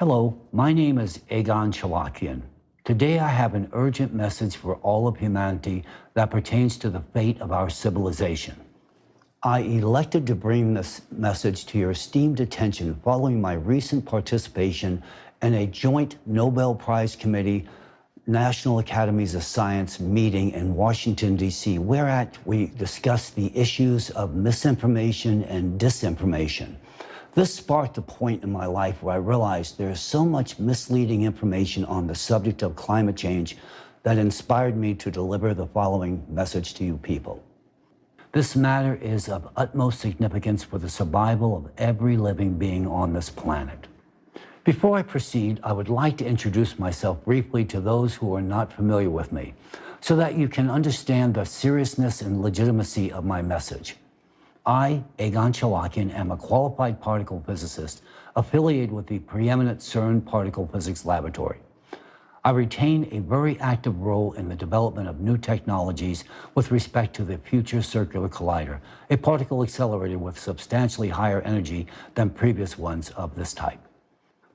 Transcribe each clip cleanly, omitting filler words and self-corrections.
Hello, my name is Egon Cholakian. Today I have an urgent message for all of humanity that pertains to the fate of our civilization. I elected to bring this message to your esteemed attention following my recent participation in a joint Nobel Prize Committee National Academies of Science meeting in Washington, D.C., whereat we discussed the issues of misinformation and disinformation. This sparked a point in my life where I realized there is so much misleading information on the subject of climate change that inspired me to deliver the following message to you people. This matter is of utmost significance for the survival of every living being on this planet. Before I proceed, I would like to introduce myself briefly to those who are not familiar with me, so that you can understand the seriousness and legitimacy of my message. I, Egon Cholakian, am a qualified particle physicist affiliated with the preeminent CERN Particle Physics Laboratory. I retain a very active role in the development of new technologies with respect to the Future Circular Collider, a particle accelerator with substantially higher energy than previous ones of this type.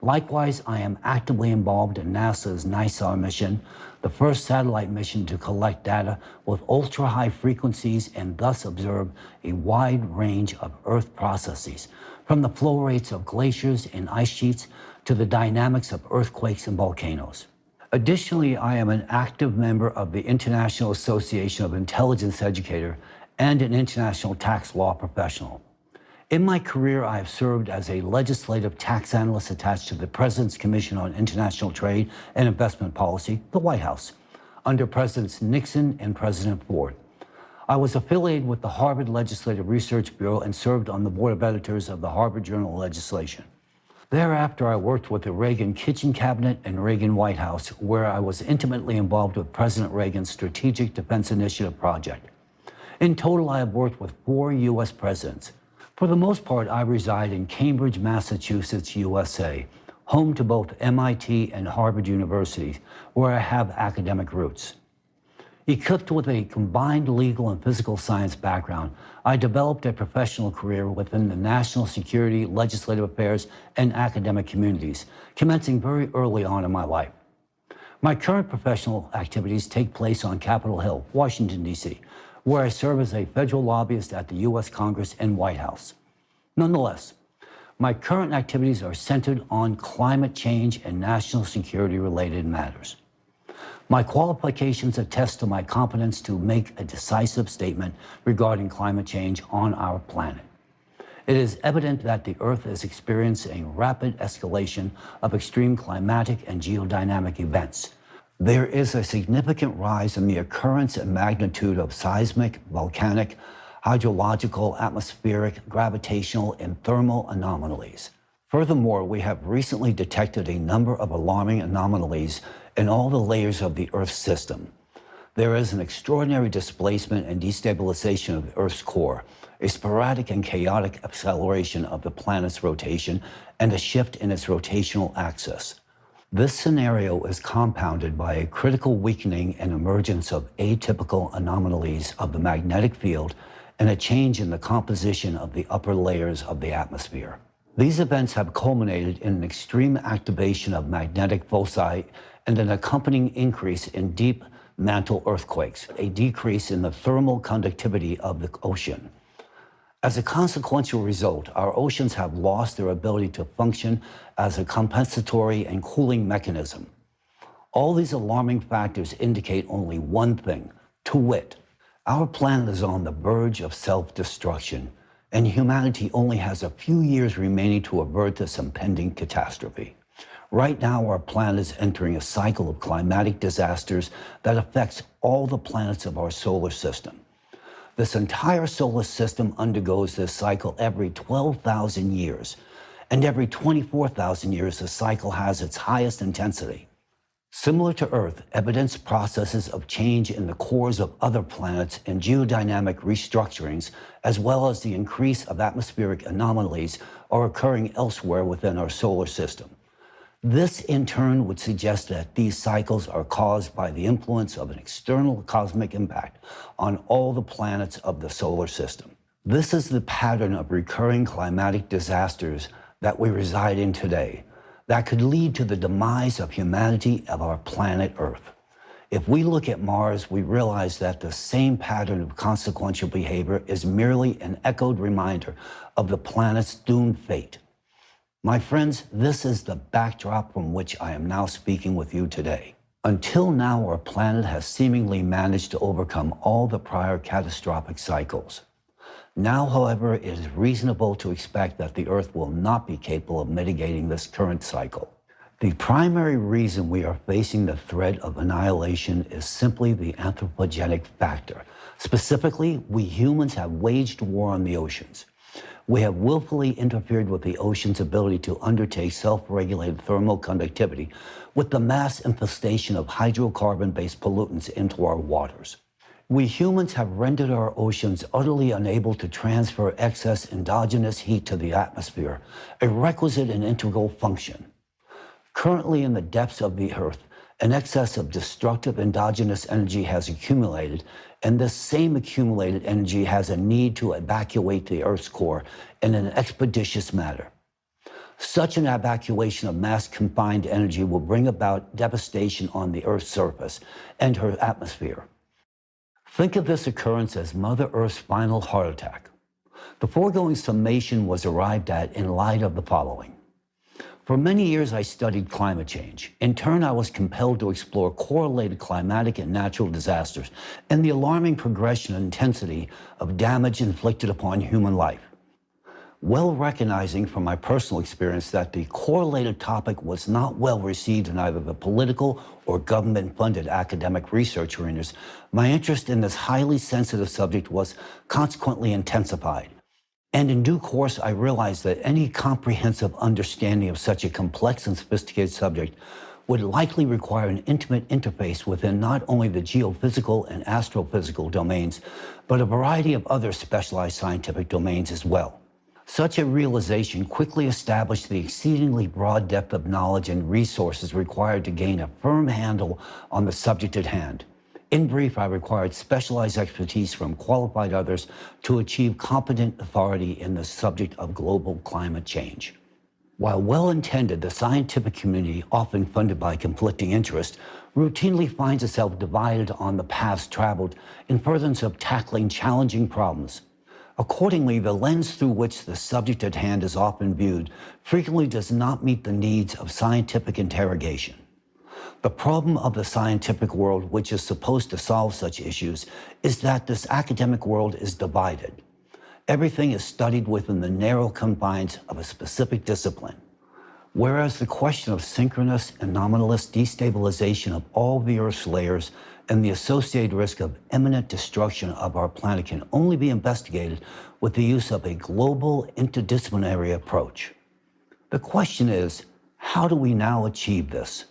Likewise, I am actively involved in NASA's NISAR mission, the first satellite mission to collect data with ultra-high frequencies and thus observe a wide range of Earth processes, from the flow rates of glaciers and ice sheets to the dynamics of earthquakes and volcanoes. Additionally, I am an active member of the International Association of Intelligence Educators and an international tax law professional. In my career, I have served as a legislative tax analyst attached to the President's Commission on International Trade and Investment Policy, the White House, under Presidents Nixon and President Ford. I was affiliated with the Harvard Legislative Research Bureau and served on the board of editors of the Harvard Journal of Legislation. Thereafter, I worked with the Reagan Kitchen Cabinet and Reagan White House, where I was intimately involved with President Reagan's Strategic Defense Initiative project. In total, I have worked with 4 U.S. presidents. For the most part, I reside in Cambridge, Massachusetts, USA, home to both MIT and Harvard universities, where I have academic roots. Equipped with a combined legal and physical science background, I developed a professional career within the national security, legislative affairs, and academic communities, commencing very early on in my life. My current professional activities take place on Capitol Hill, Washington, D.C., where I serve as a federal lobbyist at the U.S. Congress and White House. Nonetheless, my current activities are centered on climate change and national security-related matters. My qualifications attest to my competence to make a decisive statement regarding climate change on our planet. It is evident that the Earth is experiencing rapid escalation of extreme climatic and geodynamic events. There is a significant rise in the occurrence and magnitude of seismic, volcanic, hydrological, atmospheric, gravitational, and thermal anomalies. Furthermore, we have recently detected a number of alarming anomalies in all the layers of the Earth's system. There is an extraordinary displacement and destabilization of the Earth's core, a sporadic and chaotic acceleration of the planet's rotation, and a shift in its rotational axis. This scenario is compounded by a critical weakening and emergence of atypical anomalies of the magnetic field and a change in the composition of the upper layers of the atmosphere. These events have culminated in an extreme activation of magnetic foci and an accompanying increase in deep mantle earthquakes, a decrease in the thermal conductivity of the ocean. As a consequential result, our oceans have lost their ability to function as a compensatory and cooling mechanism. All these alarming factors indicate only one thing, to wit, our planet is on the verge of self-destruction, and humanity only has a few years remaining to avert this impending catastrophe. Right now, our planet is entering a cycle of climatic disasters that affects all the planets of our solar system. This entire solar system undergoes this cycle every 12,000 years, and every 24,000 years the cycle has its highest intensity. Similar to Earth, evidenced processes of change in the cores of other planets and geodynamic restructurings, as well as the increase of atmospheric anomalies, are occurring elsewhere within our solar system. This, in turn, would suggest that these cycles are caused by the influence of an external cosmic impact on all the planets of the solar system. This is the pattern of recurring climatic disasters that we reside in today. that could lead to the demise of humanity of our planet Earth. If we look at Mars, we realize that the same pattern of consequential behavior is merely an echoed reminder of the planet's doomed fate. My friends, this is the backdrop from which I am now speaking with you today. Until now, our planet has seemingly managed to overcome all the prior catastrophic cycles. Now, however, it is reasonable to expect that the Earth will not be capable of mitigating this current cycle. The primary reason we are facing the threat of annihilation is simply the anthropogenic factor. Specifically, we humans have waged war on the oceans. We have willfully interfered with the ocean's ability to undertake self-regulated thermal conductivity with the mass infestation of hydrocarbon-based pollutants into our waters. We humans have rendered our oceans utterly unable to transfer excess endogenous heat to the atmosphere, a requisite and integral function. Currently, in the depths of the Earth, an excess of destructive endogenous energy has accumulated, and this same accumulated energy has a need to evacuate the Earth's core in an expeditious manner. Such an evacuation of mass confined energy will bring about devastation on the Earth's surface and her atmosphere. Think of this occurrence as Mother Earth's final heart attack. The foregoing summation was arrived at in light of the following. For many years, I studied climate change. In turn, I was compelled to explore correlated climatic and natural disasters and the alarming progression and intensity of damage inflicted upon human life. Well recognizing from my personal experience that the correlated topic was not well received in either the political or government-funded academic research arenas, my interest in this highly sensitive subject was consequently intensified. And in due course, I realized that any comprehensive understanding of such a complex and sophisticated subject would likely require an intimate interface within not only the geophysical and astrophysical domains, but a variety of other specialized scientific domains as well. Such a realization quickly established the exceedingly broad depth of knowledge and resources required to gain a firm handle on the subject at hand. In brief, I required specialized expertise from qualified others to achieve competent authority in the subject of global climate change. While well-intended, the scientific community, often funded by conflicting interests, routinely finds itself divided on the paths traveled in furtherance of tackling challenging problems. Accordingly, the lens through which the subject at hand is often viewed frequently does not meet the needs of scientific interrogation. The problem of the scientific world, which is supposed to solve such issues, is that this academic world is divided. Everything is studied within the narrow confines of a specific discipline. Whereas the question of synchronous and anomalous destabilization of all the Earth's layers and the associated risk of imminent destruction of our planet can only be investigated with the use of a global interdisciplinary approach. The question is, how do we now achieve this?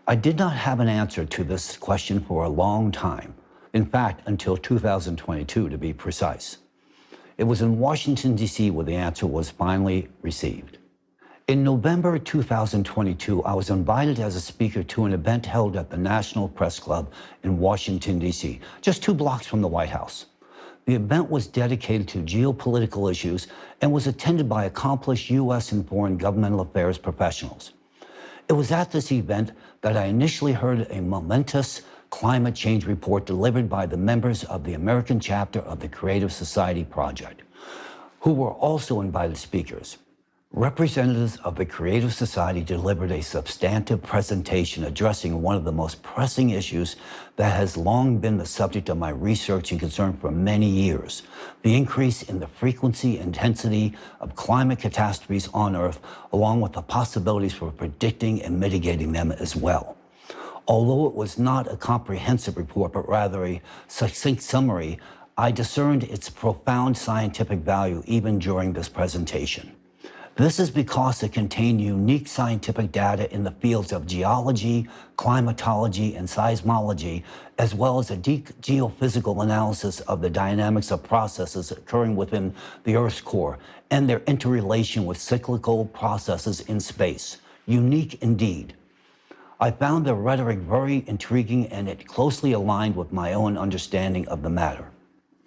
I did not have an answer to this question for a long time. In fact, until 2022 to be precise. It was in Washington, D.C. where the answer was finally received. In November 2022, I was invited as a speaker to an event held at the National Press Club in Washington, D.C., just 2 blocks from the White House. The event was dedicated to geopolitical issues and was attended by accomplished U.S. and foreign governmental affairs professionals. It was at this event that I initially heard a momentous climate change report delivered by the members of the American chapter of the Creative Society Project, who were also invited speakers. Representatives of the Creative Society delivered a substantive presentation addressing one of the most pressing issues that has long been the subject of my research and concern for many years: the increase in the frequency and intensity of climate catastrophes on Earth, along with the possibilities for predicting and mitigating them as well. Although it was not a comprehensive report, but rather a succinct summary, I discerned its profound scientific value even during this presentation. This is because it contained unique scientific data in the fields of geology, climatology, and seismology, as well as a deep geophysical analysis of the dynamics of processes occurring within the Earth's core and their interrelation with cyclical processes in space. Unique indeed. I found the rhetoric very intriguing, and it closely aligned with my own understanding of the matter.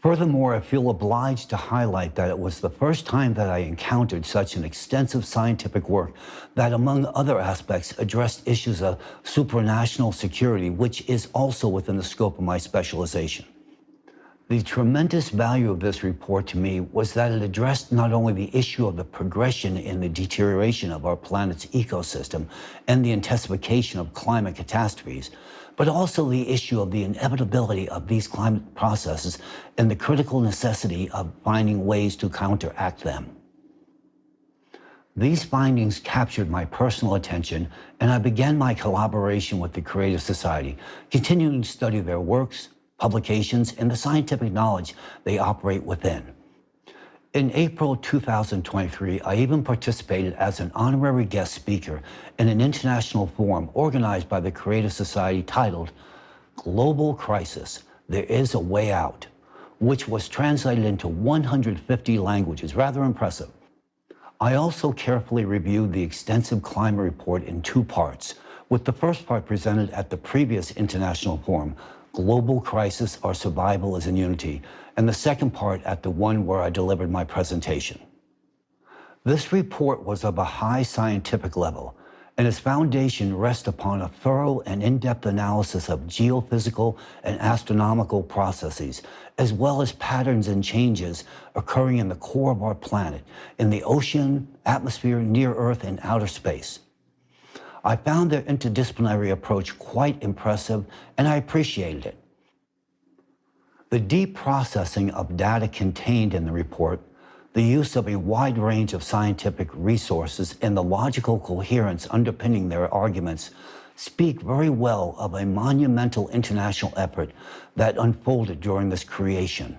Furthermore, I feel obliged to highlight that it was the first time that I encountered such an extensive scientific work that, among other aspects, addressed issues of supranational security, which is also within the scope of my specialization. The tremendous value of this report to me was that it addressed not only the issue of the progression in the deterioration of our planet's ecosystem and the intensification of climate catastrophes, but also the issue of the inevitability of these climate processes and the critical necessity of finding ways to counteract them. These findings captured my personal attention, and I began my collaboration with the Creative Society, continuing to study their works, publications, and the scientific knowledge they operate within. In April 2023, I even participated as an honorary guest speaker in an international forum organized by the Creative Society titled Global Crisis, There Is a Way Out, which was translated into 150 languages, rather impressive. I also carefully reviewed the extensive climate report in two parts, with the first part presented at the previous international forum, Global Crisis, Our Survival is in Unity, and the second part at the one where I delivered my presentation. This report was of a high scientific level, and its foundation rests upon a thorough and in-depth analysis of geophysical and astronomical processes, as well as patterns and changes occurring in the core of our planet, in the ocean, atmosphere, near Earth, and outer space. I found their interdisciplinary approach quite impressive, and I appreciated it. The deep processing of data contained in the report, the use of a wide range of scientific resources, and the logical coherence underpinning their arguments speak very well of a monumental international effort that unfolded during this creation.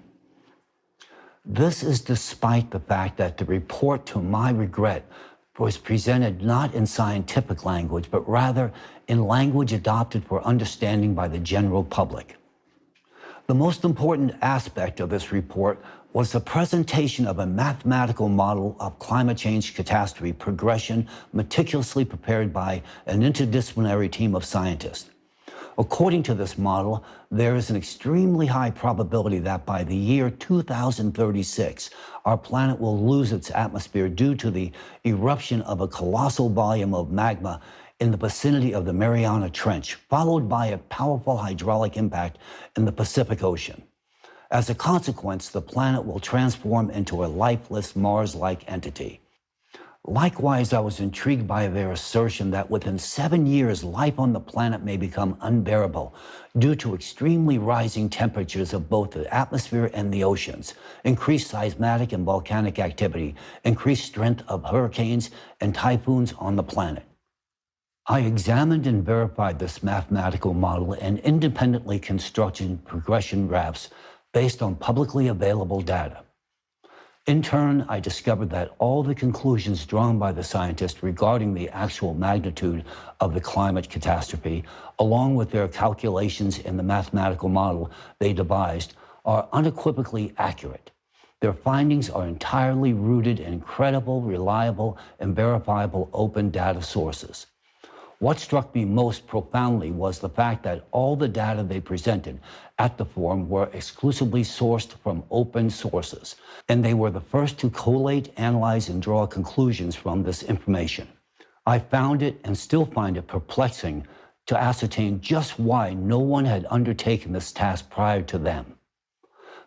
This is despite the fact that the report, to my regret, was presented not in scientific language, but rather in language adopted for understanding by the general public. The most important aspect of this report was the presentation of a mathematical model of climate change catastrophe progression meticulously prepared by an interdisciplinary team of scientists. According to this model, there is an extremely high probability that by the year 2036, our planet will lose its atmosphere due to the eruption of a colossal volume of magma in the vicinity of the Mariana Trench, followed by a powerful hydraulic impact in the Pacific Ocean. As a consequence, the planet will transform into a lifeless Mars-like entity. Likewise, I was intrigued by their assertion that within 7 years, life on the planet may become unbearable due to extremely rising temperatures of both the atmosphere and the oceans, increased seismic and volcanic activity, increased strength of hurricanes and typhoons on the planet. I examined and verified this mathematical model and independently constructed progression graphs based on publicly available data. In turn, I discovered that all the conclusions drawn by the scientists regarding the actual magnitude of the climate catastrophe, along with their calculations in the mathematical model they devised, are unequivocally accurate. Their findings are entirely rooted in credible, reliable, and verifiable open data sources. What struck me most profoundly was the fact that all the data they presented at the forum were exclusively sourced from open sources, and they were the first to collate, analyze, and draw conclusions from this information. I found it and still find it perplexing to ascertain just why no one had undertaken this task prior to them.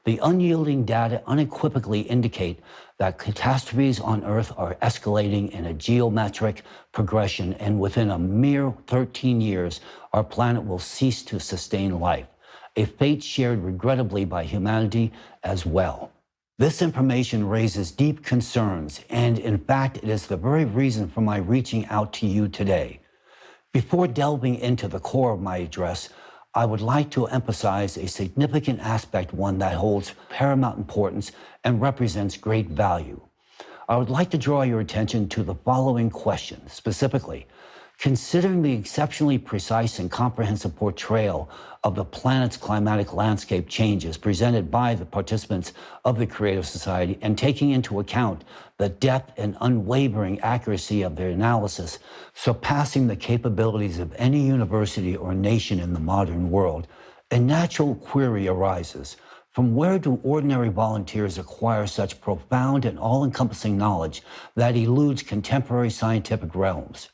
The unyielding data unequivocally indicate that catastrophes on Earth are escalating in a geometric progression, and within a mere 13 years, our planet will cease to sustain life, a fate shared regrettably by humanity as well. This information raises deep concerns, and in fact, it is the very reason for my reaching out to you today. Before delving into the core of my address, I would like to emphasize a significant aspect, one that holds paramount importance and represents great value. I would like to draw your attention to the following question, specifically, considering the exceptionally precise and comprehensive portrayal of the planet's climatic landscape changes presented by the participants of the Creative Society, and taking into account the depth and unwavering accuracy of their analysis, surpassing the capabilities of any university or nation in the modern world, a natural query arises. From where do ordinary volunteers acquire such profound and all-encompassing knowledge that eludes contemporary scientific realms?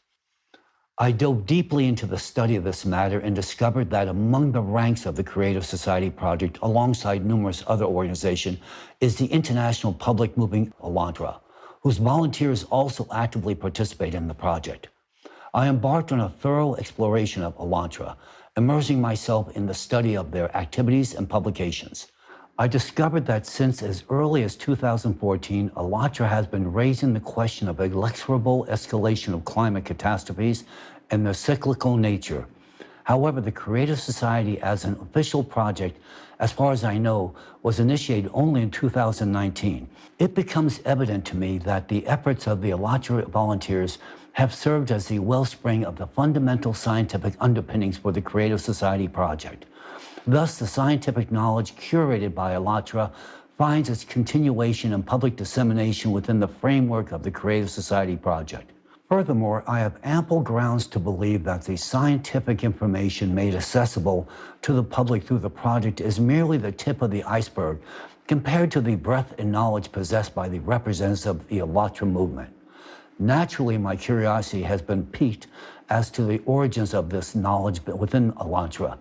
I dove deeply into the study of this matter and discovered that among the ranks of the Creative Society Project, alongside numerous other organizations, is the international public movement Elantra, whose volunteers also actively participate in the project. I embarked on a thorough exploration of Elantra, immersing myself in the study of their activities and publications. I discovered that since as early as 2014, Elantra has been raising the question of inexorable escalation of climate catastrophes and their cyclical nature. However, the Creative Society as an official project, as far as I know, was initiated only in 2019. It becomes evident to me that the efforts of the Elantra volunteers have served as the wellspring of the fundamental scientific underpinnings for the Creative Society project. Thus, the scientific knowledge curated by Elantra finds its continuation and public dissemination within the framework of the Creative Society project. Furthermore, I have ample grounds to believe that the scientific information made accessible to the public through the project is merely the tip of the iceberg compared to the breadth and knowledge possessed by the representatives of the Elantra movement. Naturally, my curiosity has been piqued as to the origins of this knowledge within Elantra.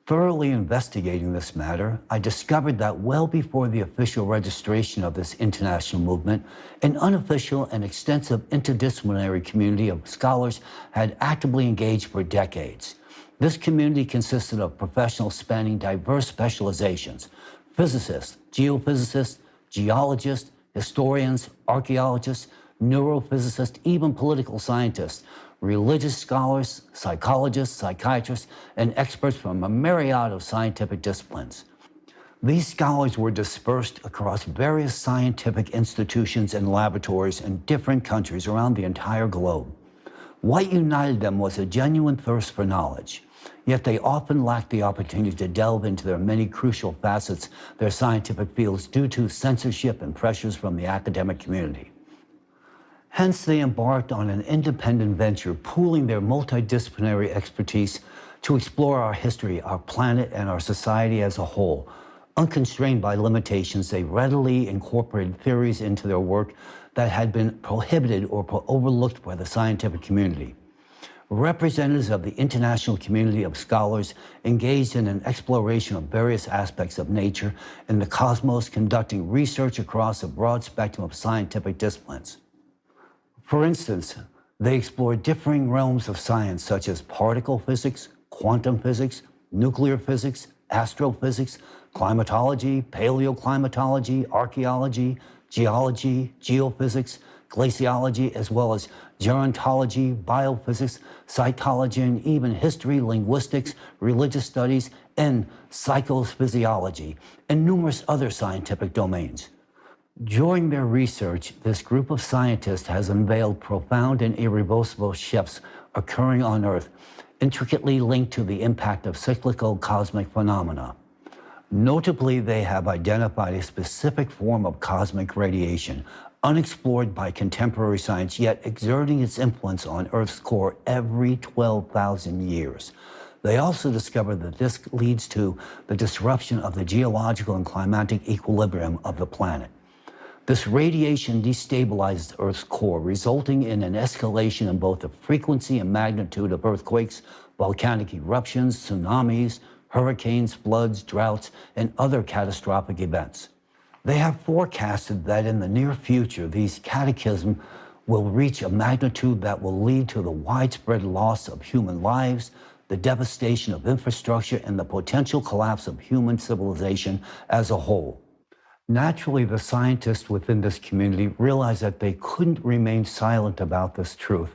Thoroughly investigating this matter, I discovered that well before the official registration of this international movement, an unofficial and extensive interdisciplinary community of scholars had actively engaged for decades. This community consisted of professionals spanning diverse specializations: physicists, geophysicists, geologists, historians, archaeologists, neurophysicists, even political scientists, religious scholars, psychologists, psychiatrists, and experts from a myriad of scientific disciplines. These scholars were dispersed across various scientific institutions and laboratories in different countries around the entire globe. What united them was a genuine thirst for knowledge, yet they often lacked the opportunity to delve into their many crucial facets, their scientific fields, due to censorship and pressures from the academic community. Hence, they embarked on an independent venture, pooling their multidisciplinary expertise to explore our history, our planet, and our society as a whole. Unconstrained by limitations, they readily incorporated theories into their work that had been prohibited or overlooked by the scientific community. Representatives of the international community of scholars engaged in an exploration of various aspects of nature and the cosmos, conducting research across a broad spectrum of scientific disciplines. For instance, they explored differing realms of science such as particle physics, quantum physics, nuclear physics, astrophysics, climatology, paleoclimatology, archaeology, geology, geophysics, glaciology, as well as gerontology, biophysics, cytology, and even history, linguistics, religious studies, and psychophysiology, and numerous other scientific domains. During their research, this group of scientists has unveiled profound and irreversible shifts occurring on Earth, intricately linked to the impact of cyclical cosmic phenomena. Notably, they have identified a specific form of cosmic radiation, unexplored by contemporary science, yet exerting its influence on Earth's core every 12,000 years. They also discovered that this leads to the disruption of the geological and climatic equilibrium of the planet. This radiation destabilizes Earth's core, resulting in an escalation in both the frequency and magnitude of earthquakes, volcanic eruptions, tsunamis, hurricanes, floods, droughts, and other catastrophic events. They have forecasted that in the near future, these cataclysms will reach a magnitude that will lead to the widespread loss of human lives, the devastation of infrastructure, and the potential collapse of human civilization as a whole. Naturally, the scientists within this community realized that they couldn't remain silent about this truth,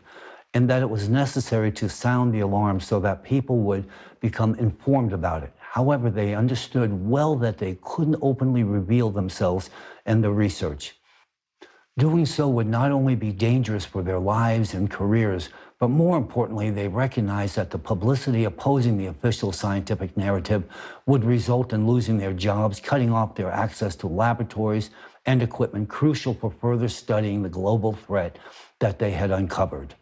and that it was necessary to sound the alarm so that people would become informed about it. However, they understood well that they couldn't openly reveal themselves and their research. Doing so would not only be dangerous for their lives and careers, but more importantly, they recognized that the publicity opposing the official scientific narrative would result in losing their jobs, cutting off their access to laboratories and equipment crucial for further studying the global threat that they had uncovered.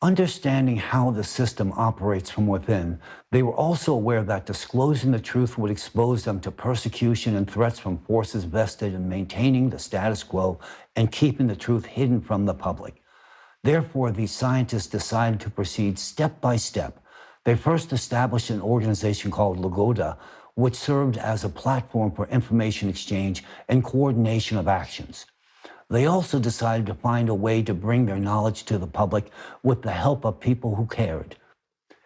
Understanding how the system operates from within, they were also aware that disclosing the truth would expose them to persecution and threats from forces vested in maintaining the status quo and keeping the truth hidden from the public. Therefore, these scientists decided to proceed step by step. They first established an organization called Lagoda, which served as a platform for information exchange and coordination of actions. They also decided to find a way to bring their knowledge to the public with the help of people who cared.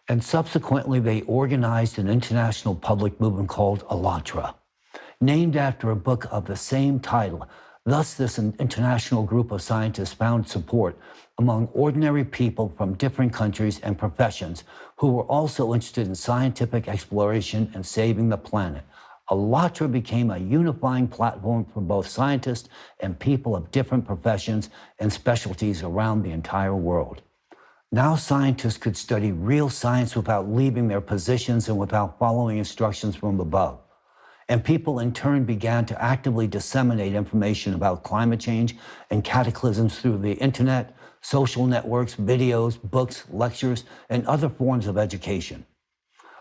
And subsequently, they organized an international public movement called ALLATRA, named after a book of the same title. Thus, this international group of scientists found support among ordinary people from different countries and professions who were also interested in scientific exploration and saving the planet. ALLATRA became a unifying platform for both scientists and people of different professions and specialties around the entire world. Now scientists could study real science without leaving their positions and without following instructions from above. And people in turn began to actively disseminate information about climate change and cataclysms through the internet, social networks, videos, books, lectures, and other forms of education.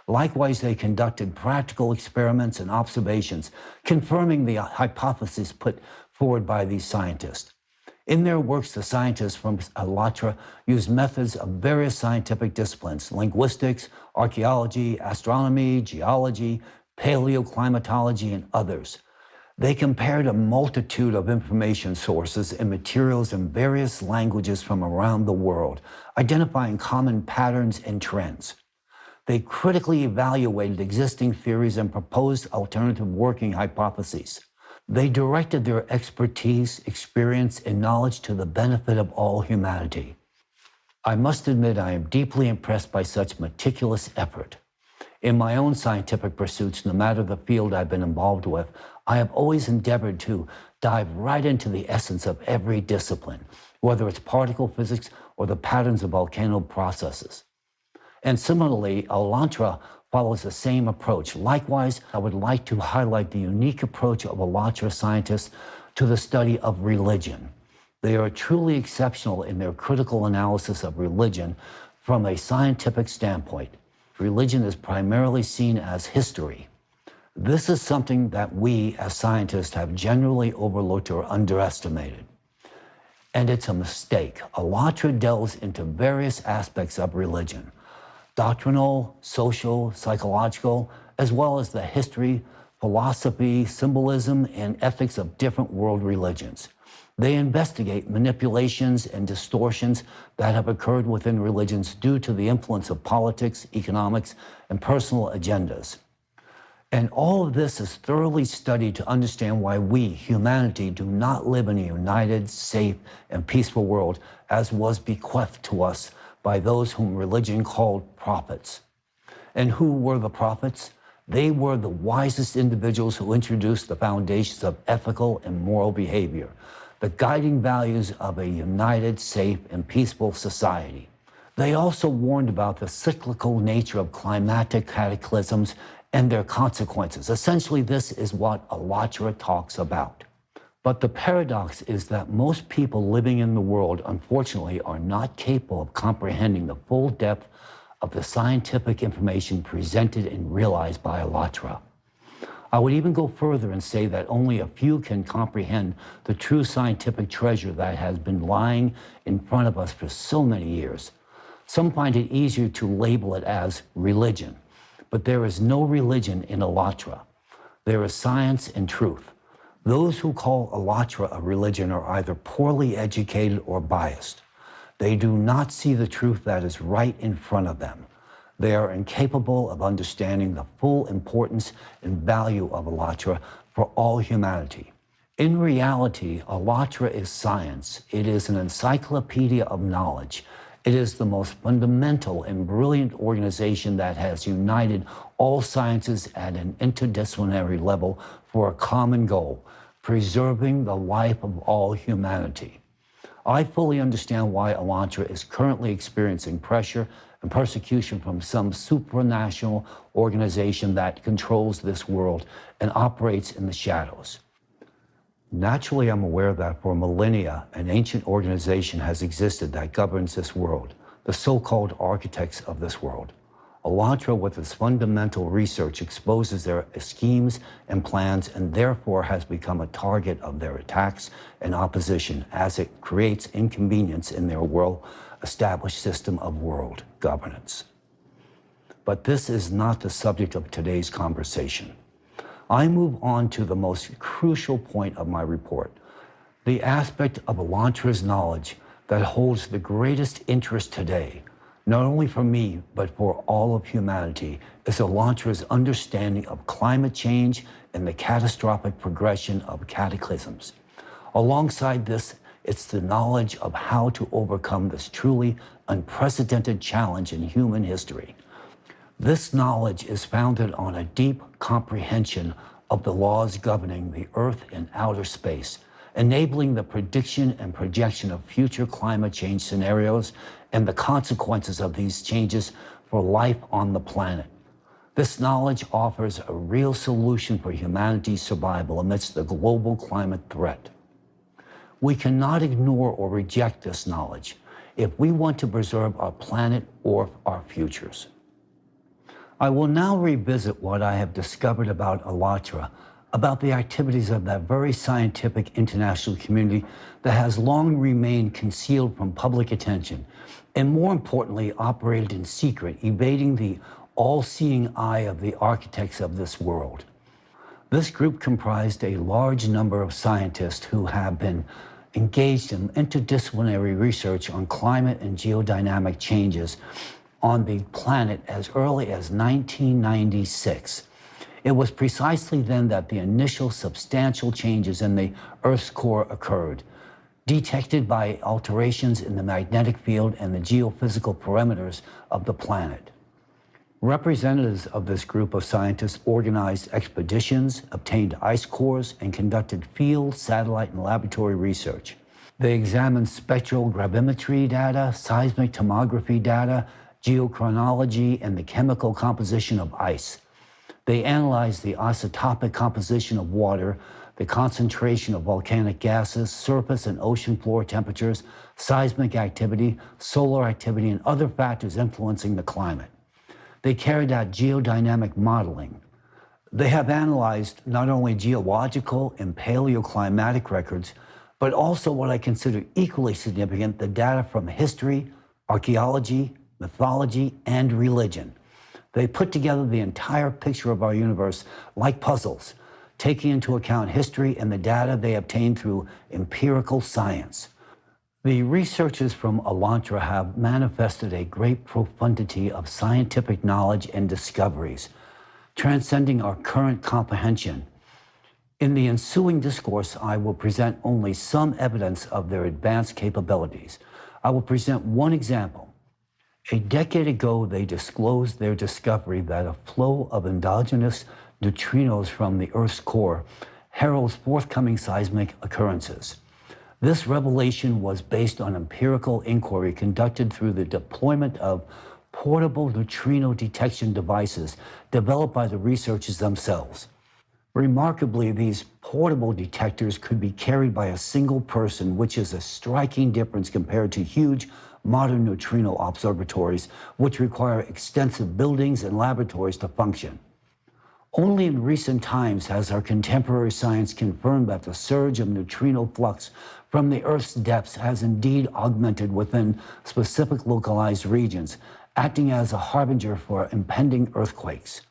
Likewise, they conducted practical experiments and observations, confirming the hypotheses put forward by these scientists. In their works, the scientists from ALLATRA used methods of various scientific disciplines: linguistics, archaeology, astronomy, geology, paleoclimatology, and others. They compared a multitude of information sources and materials in various languages from around the world, identifying common patterns and trends. They critically evaluated existing theories and proposed alternative working hypotheses. They directed their expertise, experience, and knowledge to the benefit of all humanity. I must admit I am deeply impressed by such meticulous effort. In my own scientific pursuits, no matter the field I've been involved with, I have always endeavored to dive right into the essence of every discipline, whether it's particle physics or the patterns of volcano processes. And similarly, ALLATRA follows the same approach. Likewise, I would like to highlight the unique approach of ALLATRA scientists to the study of religion. They are truly exceptional in their critical analysis of religion from a scientific standpoint. Religion is primarily seen as history. This is something that we as scientists have generally overlooked or underestimated. And it's a mistake. ALLATRA delves into various aspects of religion: doctrinal, social, psychological, as well as the history, philosophy, symbolism, and ethics of different world religions. They investigate manipulations and distortions that have occurred within religions due to the influence of politics, economics, and personal agendas. And all of this is thoroughly studied to understand why we, humanity, do not live in a united, safe, and peaceful world as was bequeathed to us by those whom religion called prophets. And who were the prophets? They were the wisest individuals who introduced the foundations of ethical and moral behavior, the guiding values of a united, safe, and peaceful society. They also warned about the cyclical nature of climatic cataclysms and their consequences. Essentially, this is what ALLATRA talks about. But the paradox is that most people living in the world, unfortunately, are not capable of comprehending the full depth of the scientific information presented and realized by ALLATRA. I would even go further and say that only a few can comprehend the true scientific treasure that has been lying in front of us for so many years. Some find it easier to label it as religion, but there is no religion in ALLATRA. There is science and truth. Those who call ALLATRA a religion are either poorly educated or biased. They do not see the truth that is right in front of them. They are incapable of understanding the full importance and value of ALLATRA for all humanity. In reality, ALLATRA is science. It is an encyclopedia of knowledge. It is the most fundamental and brilliant organization that has united all sciences at an interdisciplinary level for a common goal: preserving the life of all humanity. I fully understand why ALLATRA is currently experiencing pressure and persecution from some supranational organization that controls this world and operates in the shadows. Naturally, I'm aware that for millennia, an ancient organization has existed that governs this world, the so-called architects of this world. Elantra, with its fundamental research, exposes their schemes and plans and therefore has become a target of their attacks and opposition as it creates inconvenience in their well-established system of world governance. But this is not the subject of today's conversation. I move on to the most crucial point of my report, the aspect of Elantra's knowledge that holds the greatest interest today, not only for me, but for all of humanity, is Elantra's understanding of climate change and the catastrophic progression of cataclysms. Alongside this, it's the knowledge of how to overcome this truly unprecedented challenge in human history. This knowledge is founded on a deep comprehension of the laws governing the Earth and outer space, enabling the prediction and projection of future climate change scenarios and the consequences of these changes for life on the planet. This knowledge offers a real solution for humanity's survival amidst the global climate threat. We cannot ignore or reject this knowledge if we want to preserve our planet or our futures. I will now revisit what I have discovered about Elantra, about the activities of that very scientific international community that has long remained concealed from public attention, and more importantly, operated in secret, evading the all-seeing eye of the architects of this world. This group comprised a large number of scientists who have been engaged in interdisciplinary research on climate and geodynamic changes on the planet as early as 1996. It was precisely then that the initial substantial changes in the Earth's core occurred, detected by alterations in the magnetic field and the geophysical parameters of the planet. Representatives of this group of scientists organized expeditions, obtained ice cores, and conducted field, satellite, and laboratory research. They examined spectral gravimetry data, seismic tomography data, geochronology, and the chemical composition of ice. They analyzed the isotopic composition of water, the concentration of volcanic gases, surface and ocean floor temperatures, seismic activity, solar activity, and other factors influencing the climate. They carried out geodynamic modeling. They have analyzed not only geological and paleoclimatic records, but also what I consider equally significant, the data from history, archaeology, mythology, and religion. They put together the entire picture of our universe like puzzles, taking into account history and the data they obtained through empirical science. The researchers from Elantra have manifested a great profundity of scientific knowledge and discoveries, transcending our current comprehension. In the ensuing discourse, I will present only some evidence of their advanced capabilities. I will present one example. A decade ago, they disclosed their discovery that a flow of endogenous neutrinos from the Earth's core heralds forthcoming seismic occurrences. This revelation was based on empirical inquiry conducted through the deployment of portable neutrino detection devices developed by the researchers themselves. Remarkably, these portable detectors could be carried by a single person, which is a striking difference compared to huge modern neutrino observatories, which require extensive buildings and laboratories to function. Only in recent times has our contemporary science confirmed that the surge of neutrino flux from the Earth's depths has indeed augmented within specific localized regions, acting as a harbinger for impending earthquakes.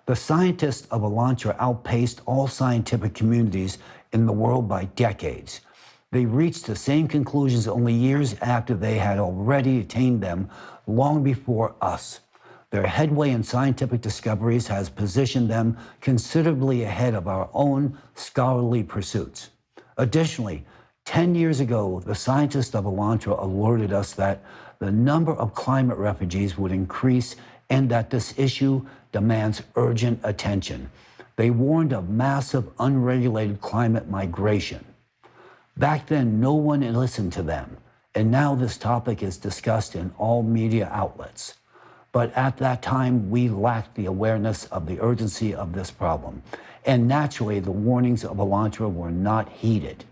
The scientists of Elantra outpaced all scientific communities in the world by decades. They reached the same conclusions only years after they had already attained them long before us. Their headway in scientific discoveries has positioned them considerably ahead of our own scholarly pursuits. Additionally, 10 years ago, the scientists of Elantra alerted us that the number of climate refugees would increase and that this issue demands urgent attention. They warned of massive unregulated climate migration. Back then, no one listened to them, and now this topic is discussed in all media outlets. But at that time, we lacked the awareness of the urgency of this problem, and naturally, the warnings of Elantra were not heeded.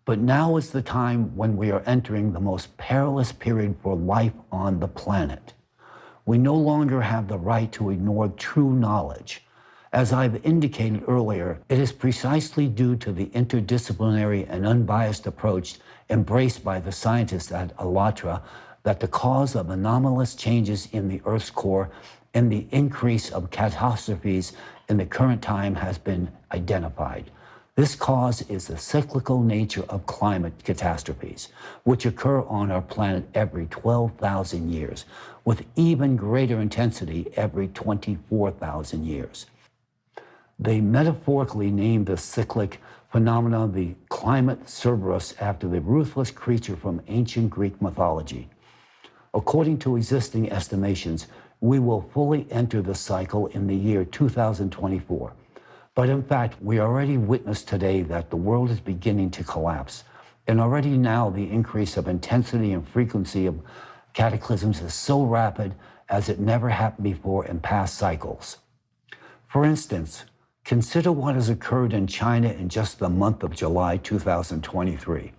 But now is the time when we are entering the most perilous period for life on the planet. We no longer have the right to ignore true knowledge. As I've indicated earlier, it is precisely due to the interdisciplinary and unbiased approach embraced by the scientists at ALLATRA that the cause of anomalous changes in the Earth's core and the increase of catastrophes in the current time has been identified. This cause is the cyclical nature of climate catastrophes, which occur on our planet every 12,000 years, with even greater intensity every 24,000 years. They metaphorically named the cyclic phenomena the climate Cerberus after the ruthless creature from ancient Greek mythology. According to existing estimations, we will fully enter the cycle in the year 2024. But in fact, we already witness today that the world is beginning to collapse. And already now the increase of intensity and frequency of cataclysms is so rapid as it never happened before in past cycles. For instance, consider what has occurred in China in just the month of July 2023.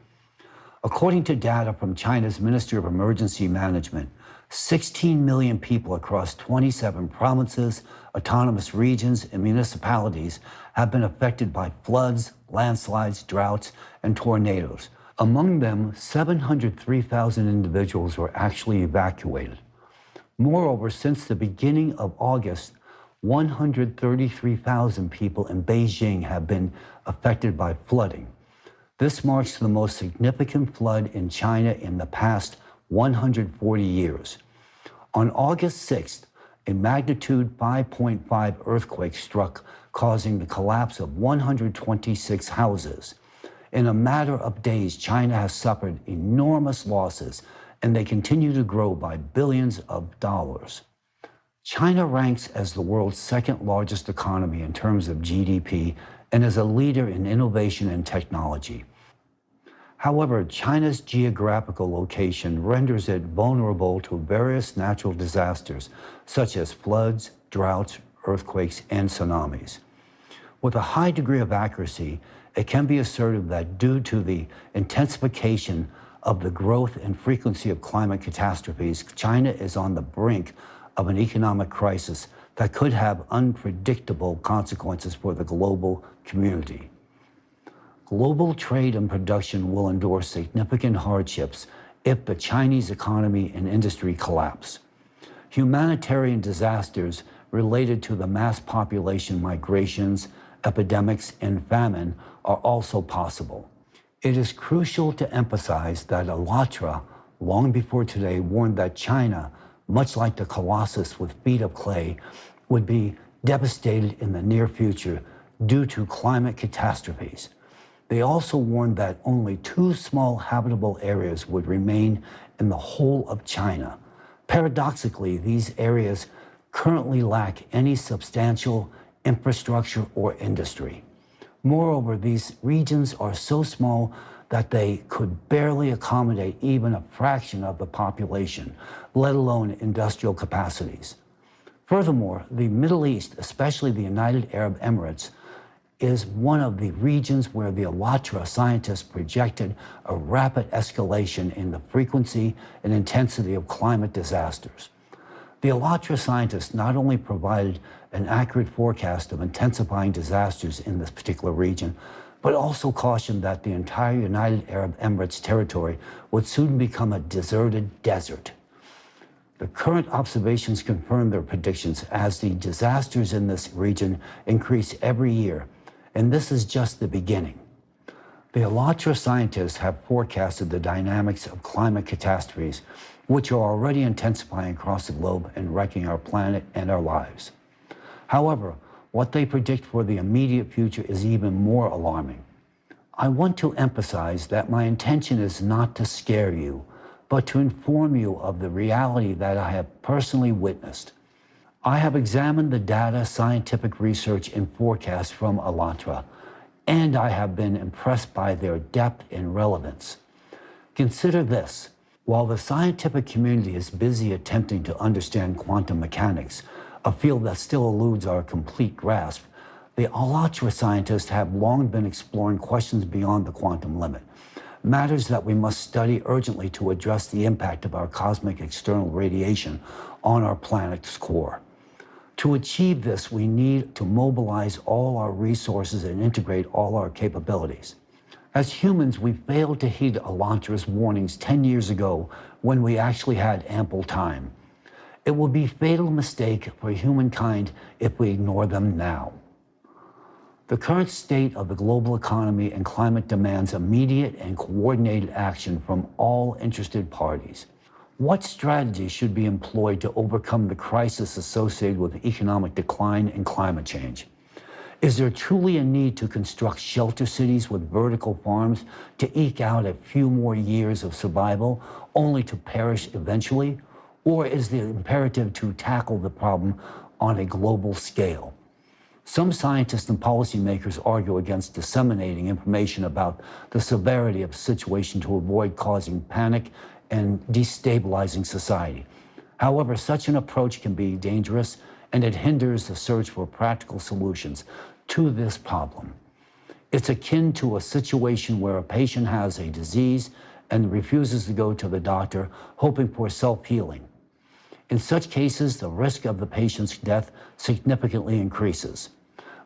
According to data from China's Ministry of Emergency Management, 16 million people across 27 provinces, autonomous regions, and municipalities have been affected by floods, landslides, droughts, and tornadoes. Among them, 703,000 individuals were actually evacuated. Moreover, since the beginning of August, 133,000 people in Beijing have been affected by flooding. This marks the most significant flood in China in the past 140 years. On August 6th, a magnitude 5.5 earthquake struck, causing the collapse of 126 houses. In a matter of days, China has suffered enormous losses, and they continue to grow by billions of dollars. China ranks as the world's second largest economy in terms of GDP and is a leader in innovation and technology. However, China's geographical location renders it vulnerable to various natural disasters, such as floods, droughts, earthquakes, and tsunamis. With a high degree of accuracy, it can be asserted that due to the intensification of the growth and frequency of climate catastrophes, China is on the brink of an economic crisis that could have unpredictable consequences for the global community. Global trade and production will endure significant hardships if the Chinese economy and industry collapse. Humanitarian disasters related to the mass population migrations, epidemics, and famine are also possible. It is crucial to emphasize that ALLATRA, long before today, warned that China, much like the colossus with feet of clay, would be devastated in the near future due to climate catastrophes. They also warned that only 2 small habitable areas would remain in the whole of China. Paradoxically, these areas currently lack any substantial infrastructure or industry. Moreover, these regions are so small that they could barely accommodate even a fraction of the population, let alone industrial capacities. Furthermore, the Middle East, especially the United Arab Emirates, is one of the regions where the ALLATRA scientists projected a rapid escalation in the frequency and intensity of climate disasters. The ALLATRA scientists not only provided an accurate forecast of intensifying disasters in this particular region, but also cautioned that the entire United Arab Emirates territory would soon become a deserted desert. The current observations confirm their predictions as the disasters in this region increase every year, and this is just the beginning. The ALLATRA scientists have forecasted the dynamics of climate catastrophes, which are already intensifying across the globe and wrecking our planet and our lives. However, what they predict for the immediate future is even more alarming. I want to emphasize that my intention is not to scare you, but to inform you of the reality that I have personally witnessed. I have examined the data, scientific research, and forecasts from ALLATRA, and I have been impressed by their depth and relevance. Consider this. While the scientific community is busy attempting to understand quantum mechanics, a field that still eludes our complete grasp, the ALLATRA scientists have long been exploring questions beyond the quantum limit. matters that we must study urgently to address the impact of our cosmic external radiation on our planet's core. To achieve this, we need to mobilize all our resources and integrate all our capabilities. As humans, we failed to heed Elantra's warnings 10 years ago when we actually had ample time. It will be a fatal mistake for humankind if we ignore them now. The current state of the global economy and climate demands immediate and coordinated action from all interested parties. What strategies should be employed to overcome the crisis associated with economic decline and climate change? Is there truly a need to construct shelter cities with vertical farms to eke out a few more years of survival, only to perish eventually? Or is the imperative to tackle the problem on a global scale? Some scientists and policymakers argue against disseminating information about the severity of the situation to avoid causing panic and destabilizing society. However, such an approach can be dangerous, and it hinders the search for practical solutions to this problem. It's akin to a situation where a patient has a disease and refuses to go to the doctor, hoping for self-healing. In such cases, the risk of the patient's death significantly increases.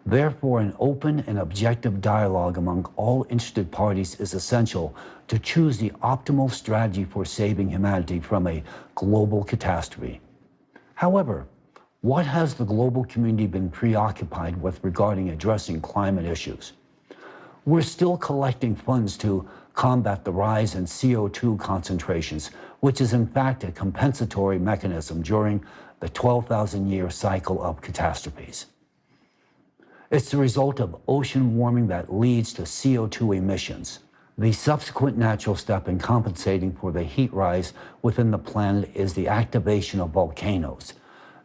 Therefore, an open and objective dialogue among all interested parties is essential to choose the optimal strategy for saving humanity from a global catastrophe. However, what has the global community been preoccupied with regarding addressing climate issues? We're still collecting funds to combat the rise in CO2 concentrations, which is in fact a compensatory mechanism during the 12,000-year cycle of catastrophes. It's the result of ocean warming that leads to CO2 emissions. The subsequent natural step in compensating for the heat rise within the planet is the activation of volcanoes.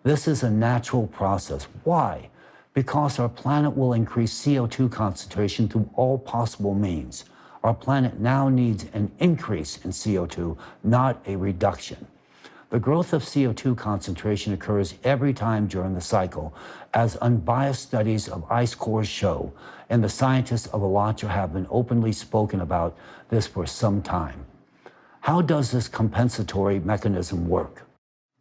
This is a natural process. Why? Because our planet will increase CO2 concentration through all possible means. Our planet now needs an increase in CO2, not a reduction. The growth of CO2 concentration occurs every time during the cycle, as unbiased studies of ice cores show, and the scientists of Elantra have been openly spoken about this for some time. How does this compensatory mechanism work?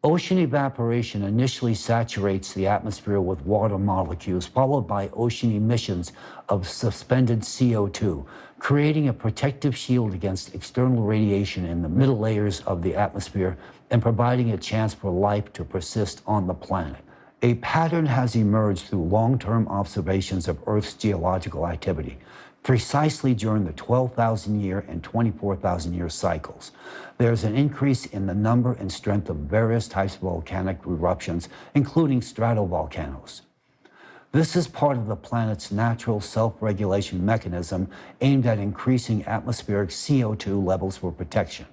Ocean evaporation initially saturates the atmosphere with water molecules, followed by ocean emissions of suspended CO2, creating a protective shield against external radiation in the middle layers of the atmosphere and providing a chance for life to persist on the planet. A pattern has emerged through long-term observations of Earth's geological activity, precisely during the 12,000-year and 24,000-year cycles. There's an increase in the number and strength of various types of volcanic eruptions, including stratovolcanoes. This is part of the planet's natural self-regulation mechanism aimed at increasing atmospheric CO2 levels for protection.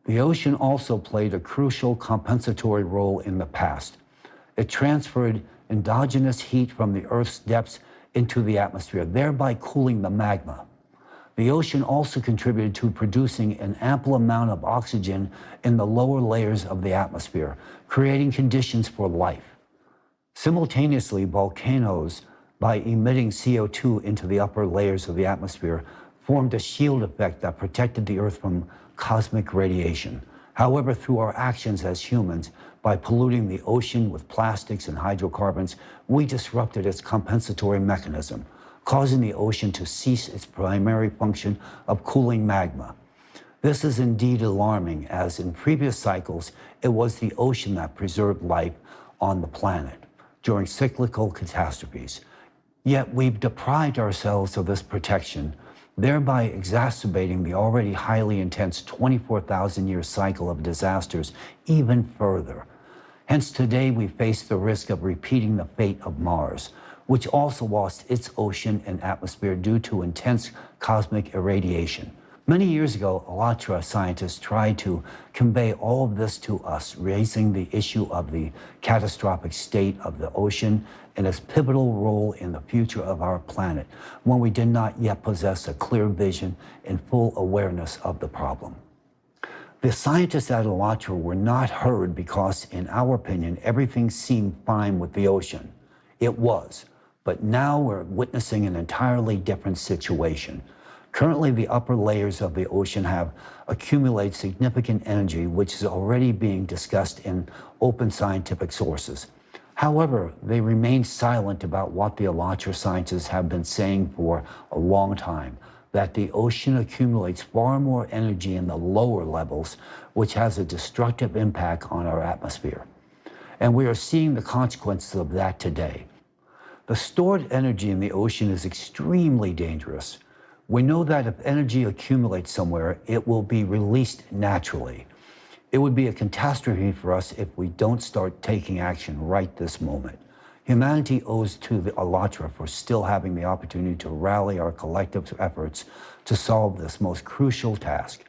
The ocean also played a crucial compensatory role in the past. It transferred endogenous heat from the Earth's depths into the atmosphere, thereby cooling the magma. The ocean also contributed to producing an ample amount of oxygen in the lower layers of the atmosphere, creating conditions for life. Simultaneously, volcanoes, by emitting CO2 into the upper layers of the atmosphere, formed a shield effect that protected the Earth from cosmic radiation. However, through our actions as humans, by polluting the ocean with plastics and hydrocarbons, we disrupted its compensatory mechanism, causing the ocean to cease its primary function of cooling magma. This is indeed alarming, as in previous cycles, it was the ocean that preserved life on the planet during cyclical catastrophes. Yet we've deprived ourselves of this protection, thereby exacerbating the already highly intense 24,000-year cycle of disasters even further. Hence today we face the risk of repeating the fate of Mars, which also lost its ocean and atmosphere due to intense cosmic irradiation. Many years ago, Elantra scientists tried to convey all of this to us, raising the issue of the catastrophic state of the ocean and its pivotal role in the future of our planet, when we did not yet possess a clear vision and full awareness of the problem. The scientists at Elantra were not heard because, in our opinion, everything seemed fine with the ocean. It was, but now we're witnessing an entirely different situation. Currently, the upper layers of the ocean have accumulated significant energy, which is already being discussed in open scientific sources. However, they remain silent about what the Alatra scientists have been saying for a long time, that the ocean accumulates far more energy in the lower levels, which has a destructive impact on our atmosphere. And we are seeing the consequences of that today. The stored energy in the ocean is extremely dangerous. We know that if energy accumulates somewhere, it will be released naturally. It would be a catastrophe for us if we don't start taking action right this moment. Humanity owes to the Alatra for still having the opportunity to rally our collective efforts to solve this most crucial task.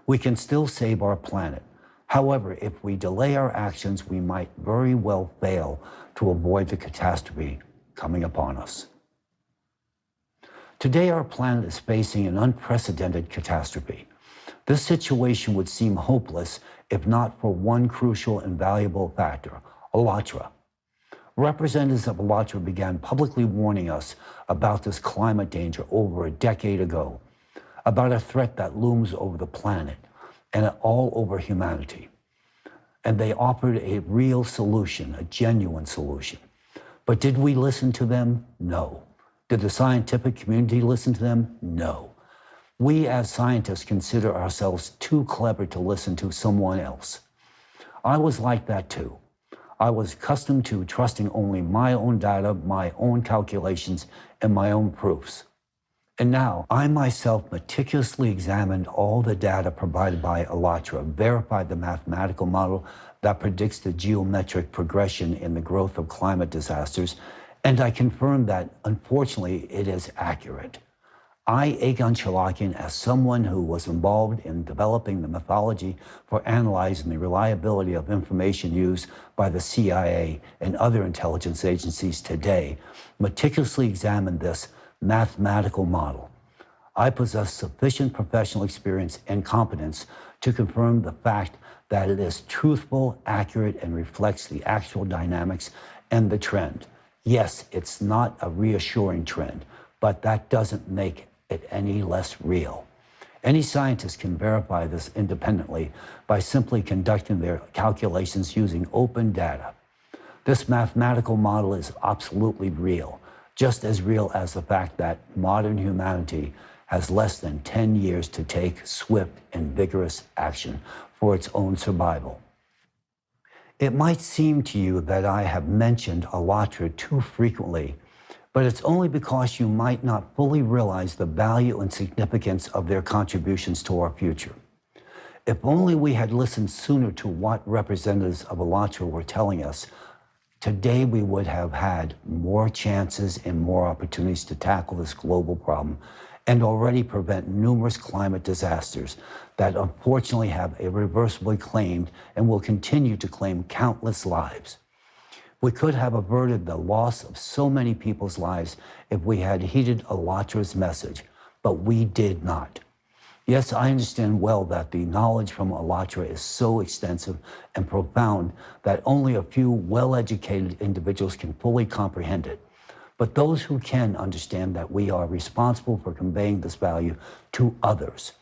We can still save our planet. However, if we delay our actions, we might very well fail to avoid the catastrophe coming upon us. Today, our planet is facing an unprecedented catastrophe. This situation would seem hopeless if not for one crucial and valuable factor, Alatra. Representatives of Alatra began publicly warning us about this climate danger over a decade ago, about a threat that looms over the planet and all over humanity. And they offered a real solution, a genuine solution. But did we listen to them? No. Did the scientific community listen to them? No. We as scientists consider ourselves too clever to listen to someone else. I was like that too. I was accustomed to trusting only my own data, my own calculations, and my own proofs. And now, I myself meticulously examined all the data provided by Alatra, verified the mathematical model that predicts the geometric progression in the growth of climate disasters, and I confirmed that, unfortunately, it is accurate. I, Egon Cholakian, as someone who was involved in developing the methodology for analyzing the reliability of information used by the CIA and other intelligence agencies today, meticulously examined this mathematical model. I possess sufficient professional experience and competence to confirm the fact that it is truthful, accurate, and reflects the actual dynamics and the trend. Yes, it's not a reassuring trend, but that doesn't make it any less real. Any scientist can verify this independently by simply conducting their calculations using open data. This mathematical model is absolutely real, just as real as the fact that modern humanity has less than 10 years to take swift and vigorous action for its own survival. It might seem to you that I have mentioned Alatra too frequently, but it's only because you might not fully realize the value and significance of their contributions to our future. If only we had listened sooner to what representatives of Alatra were telling us, today we would have had more chances and more opportunities to tackle this global problem and already prevent numerous climate disasters that unfortunately have irreversibly claimed and will continue to claim countless lives. We could have averted the loss of so many people's lives if we had heeded Alatra's message, but we did not. Yes, I understand well that the knowledge from Alatra is so extensive and profound that only a few well-educated individuals can fully comprehend it. But those who can understand that we are responsible for conveying this value to others.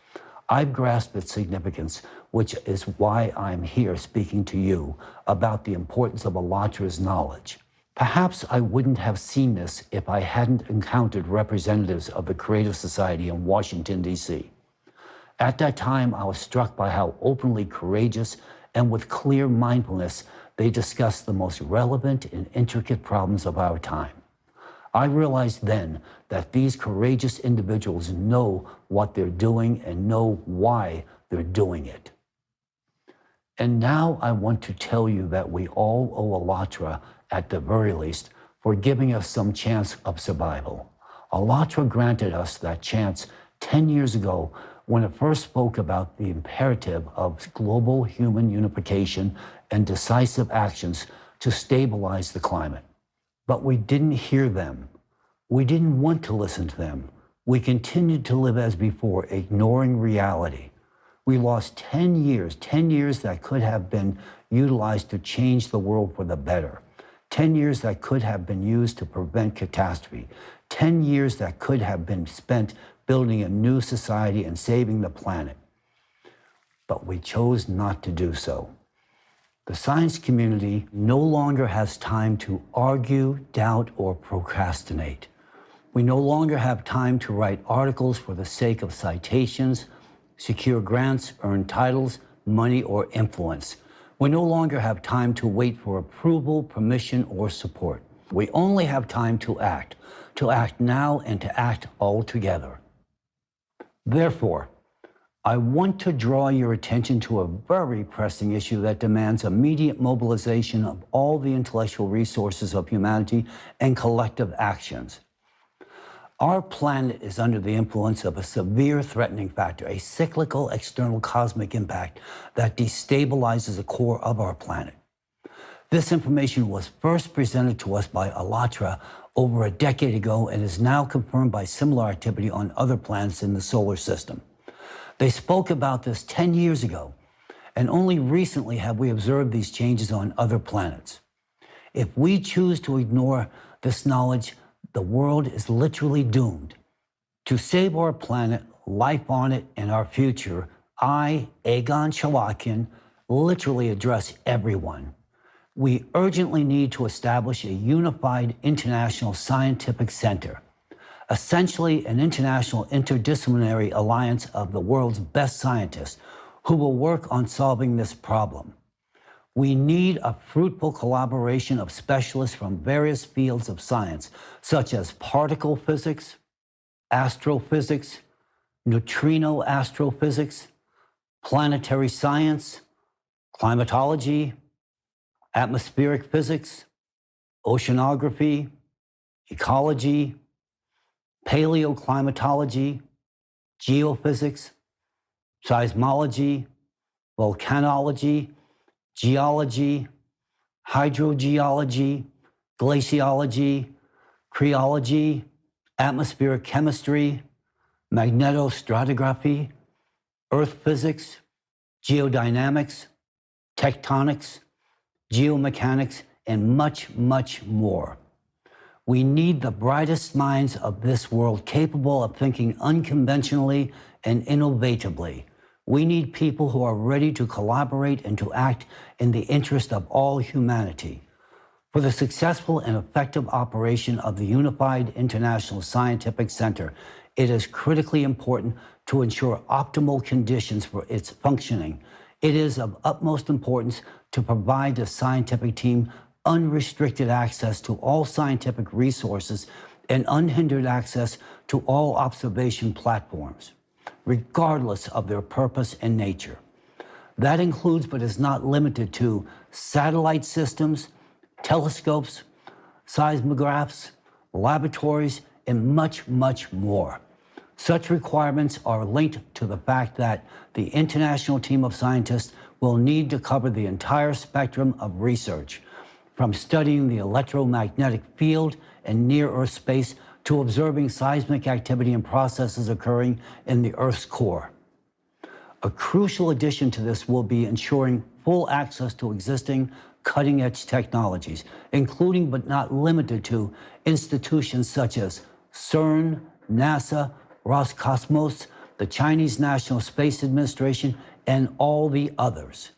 I've grasped its significance, which is why I'm here speaking to you about the importance of Alatra's knowledge. Perhaps I wouldn't have seen this if I hadn't encountered representatives of the Creative Society in Washington, D.C. At that time, I was struck by how openly courageous and with clear mindfulness they discussed the most relevant and intricate problems of our time. I realized then that these courageous individuals know what they're doing and know why they're doing it. And now I want to tell you that we all owe Alatra, at the very least, for giving us some chance of survival. Alatra granted us that chance 10 years ago when it first spoke about the imperative of global human unification and decisive actions to stabilize the climate. But we didn't hear them. We didn't want to listen to them. We continued to live as before, ignoring reality. We lost 10 years that could have been utilized to change the world for the better. 10 years that could have been used to prevent catastrophe. 10 years that could have been spent building a new society and saving the planet. But we chose not to do so. The science community no longer has time to argue, doubt, or procrastinate. We no longer have time to write articles for the sake of citations, secure grants, earn titles, money, or influence. We no longer have time to wait for approval, permission, or support. We only have time to act now and to act all together. Therefore, I want to draw your attention to a very pressing issue that demands immediate mobilization of all the intellectual resources of humanity and collective actions. Our planet is under the influence of a severe threatening factor, a cyclical external cosmic impact that destabilizes the core of our planet. This information was first presented to us by ALLATRA over a decade ago and is now confirmed by similar activity on other planets in the solar system. They spoke about this 10 years ago, and only recently have we observed these changes on other planets. If we choose to ignore this knowledge, the world is literally doomed. To save our planet, life on it, and our future, I, Egon Cholakian, literally address everyone. We urgently need to establish a unified international scientific center, essentially an international interdisciplinary alliance of the world's best scientists who will work on solving this problem. We need a fruitful collaboration of specialists from various fields of science, such as particle physics, astrophysics, neutrino astrophysics, planetary science, climatology, atmospheric physics, oceanography, ecology, paleoclimatology, geophysics, seismology, volcanology, geology, hydrogeology, glaciology, cryology, atmospheric chemistry, magnetostratigraphy, earth physics, geodynamics, tectonics, geomechanics, and much, much more. We need the brightest minds of this world capable of thinking unconventionally and innovatively. We need people who are ready to collaborate and to act in the interest of all humanity. For the successful and effective operation of the Unified International Scientific Center, it is critically important to ensure optimal conditions for its functioning. It is of utmost importance to provide the scientific team unrestricted access to all scientific resources and unhindered access to all observation platforms, regardless of their purpose and nature. That includes, but is not limited to, satellite systems, telescopes, seismographs, laboratories, and much, much more. Such requirements are linked to the fact that the international team of scientists will need to cover the entire spectrum of research, from studying the electromagnetic field in near-Earth space to observing seismic activity and processes occurring in the Earth's core. A crucial addition to this will be ensuring full access to existing cutting-edge technologies, including but not limited to institutions such as CERN, NASA, Roscosmos, the Chinese National Space Administration, and all the others.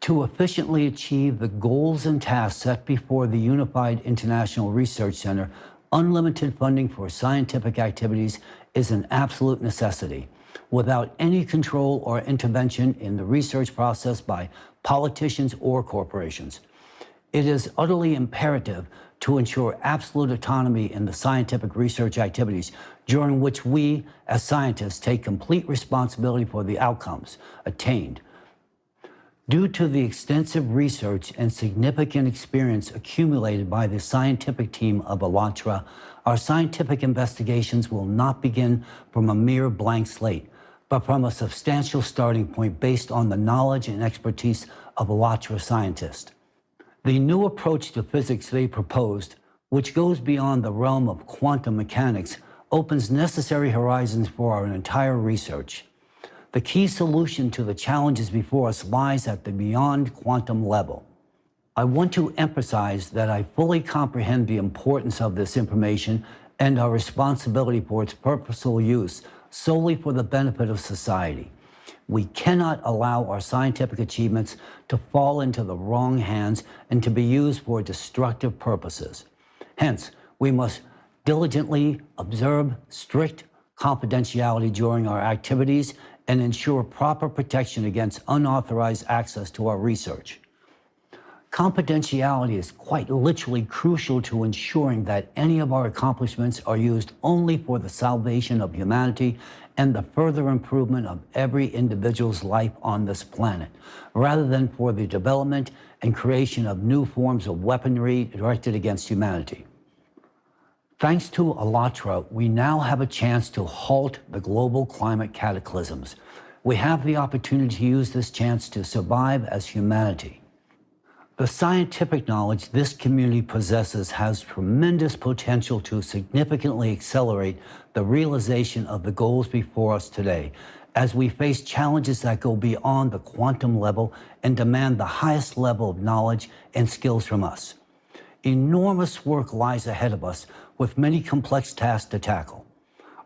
To efficiently achieve the goals and tasks set before the Unified International Research Center, unlimited funding for scientific activities is an absolute necessity, without any control or intervention in the research process by politicians or corporations. It is utterly imperative to ensure absolute autonomy in the scientific research activities, during which we, as scientists, take complete responsibility for the outcomes attained. Due to the extensive research and significant experience accumulated by the scientific team of ALLATRA, our scientific investigations will not begin from a mere blank slate, but from a substantial starting point based on the knowledge and expertise of ALLATRA scientists. The new approach to physics they proposed, which goes beyond the realm of quantum mechanics, opens necessary horizons for our entire research. The key solution to the challenges before us lies at the beyond quantum level. I want to emphasize that I fully comprehend the importance of this information and our responsibility for its purposeful use solely for the benefit of society. We cannot allow our scientific achievements to fall into the wrong hands and to be used for destructive purposes. Hence, we must diligently observe strict confidentiality during our activities and ensure proper protection against unauthorized access to our research. Confidentiality is quite literally crucial to ensuring that any of our accomplishments are used only for the salvation of humanity and the further improvement of every individual's life on this planet, rather than for the development and creation of new forms of weaponry directed against humanity. Thanks to ALLATRA, we now have a chance to halt the global climate cataclysms. We have the opportunity to use this chance to survive as humanity. The scientific knowledge this community possesses has tremendous potential to significantly accelerate the realization of the goals before us today, as we face challenges that go beyond the quantum level and demand the highest level of knowledge and skills from us. Enormous work lies ahead of us, with many complex tasks to tackle.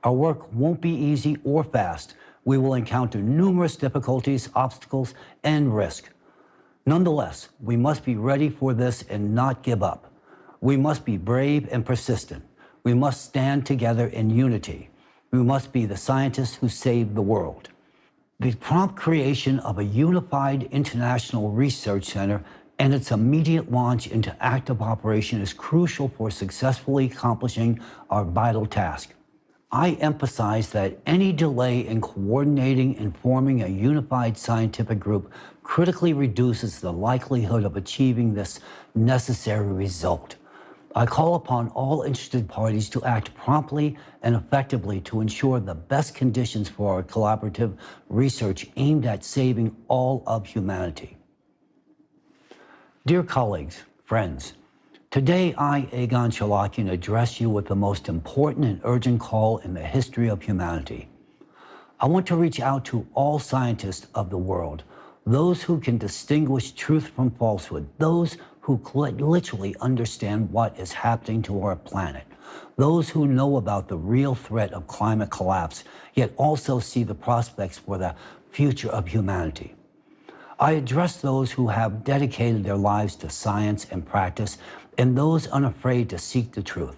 Our work won't be easy or fast. We will encounter numerous difficulties, obstacles, and risk. Nonetheless, we must be ready for this and not give up. We must be brave and persistent. We must stand together in unity. We must be the scientists who save the world. The prompt creation of a unified international research center and its immediate launch into active operation is crucial for successfully accomplishing our vital task. I emphasize that any delay in coordinating and forming a unified scientific group critically reduces the likelihood of achieving this necessary result. I call upon all interested parties to act promptly and effectively to ensure the best conditions for our collaborative research aimed at saving all of humanity. Dear colleagues, friends, today I, Egon Cholakian, address you with the most important and urgent call in the history of humanity. I want to reach out to all scientists of the world, those who can distinguish truth from falsehood, those who literally understand what is happening to our planet, those who know about the real threat of climate collapse, yet also see the prospects for the future of humanity. I address those who have dedicated their lives to science and practice, and those unafraid to seek the truth.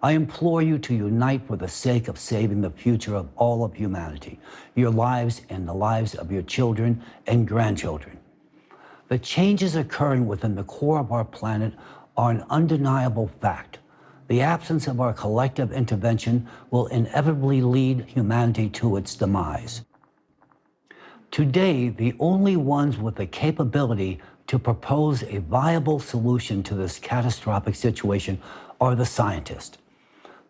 I implore you to unite for the sake of saving the future of all of humanity, your lives and the lives of your children and grandchildren. The changes occurring within the core of our planet are an undeniable fact. The absence of our collective intervention will inevitably lead humanity to its demise. Today, the only ones with the capability to propose a viable solution to this catastrophic situation are the scientists.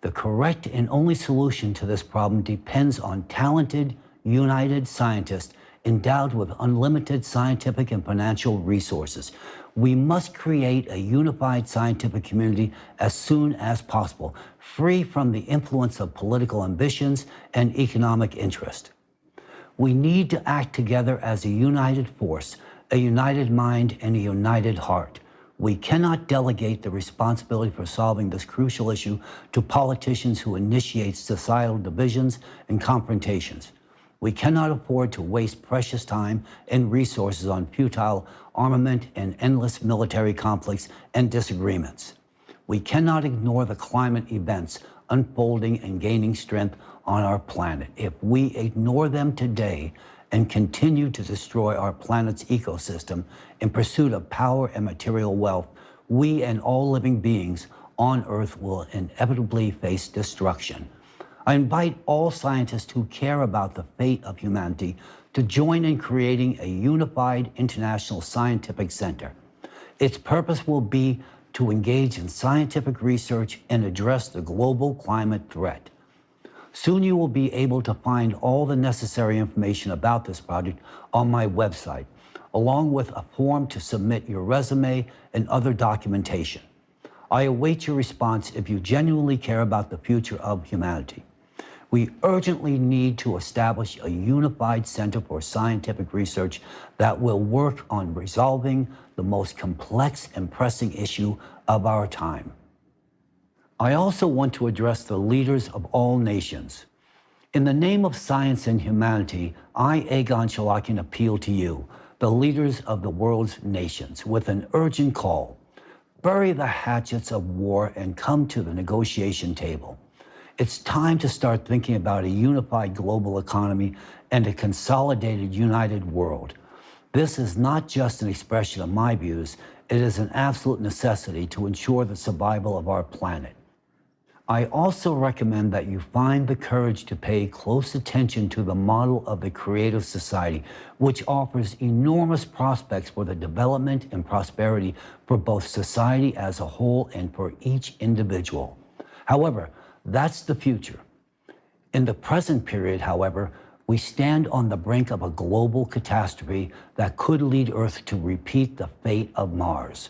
The correct and only solution to this problem depends on talented, united scientists endowed with unlimited scientific and financial resources. We must create a unified scientific community as soon as possible, free from the influence of political ambitions and economic interest. We need to act together as a united force, a united mind, and a united heart. We cannot delegate the responsibility for solving this crucial issue to politicians who initiate societal divisions and confrontations. We cannot afford to waste precious time and resources on futile armament and endless military conflicts and disagreements. We cannot ignore the climate events unfolding and gaining strength on our planet. If we ignore them today and continue to destroy our planet's ecosystem in pursuit of power and material wealth, we and all living beings on Earth will inevitably face destruction. I invite all scientists who care about the fate of humanity to join in creating a unified international scientific center. Its purpose will be to engage in scientific research and address the global climate threat. Soon you will be able to find all the necessary information about this project on my website, along with a form to submit your resume and other documentation. I await your response if you genuinely care about the future of humanity. We urgently need to establish a unified center for scientific research that will work on resolving the most complex and pressing issue of our time. I also want to address the leaders of all nations. In the name of science and humanity, I, Egon Cholakian, appeal to you, the leaders of the world's nations, with an urgent call. Bury the hatchets of war and come to the negotiation table. It's time to start thinking about a unified global economy and a consolidated, united world. This is not just an expression of my views, it is an absolute necessity to ensure the survival of our planet. I also recommend that you find the courage to pay close attention to the model of the creative society, which offers enormous prospects for the development and prosperity for both society as a whole and for each individual. However, that's the future. In the present period, however, we stand on the brink of a global catastrophe that could lead Earth to repeat the fate of Mars.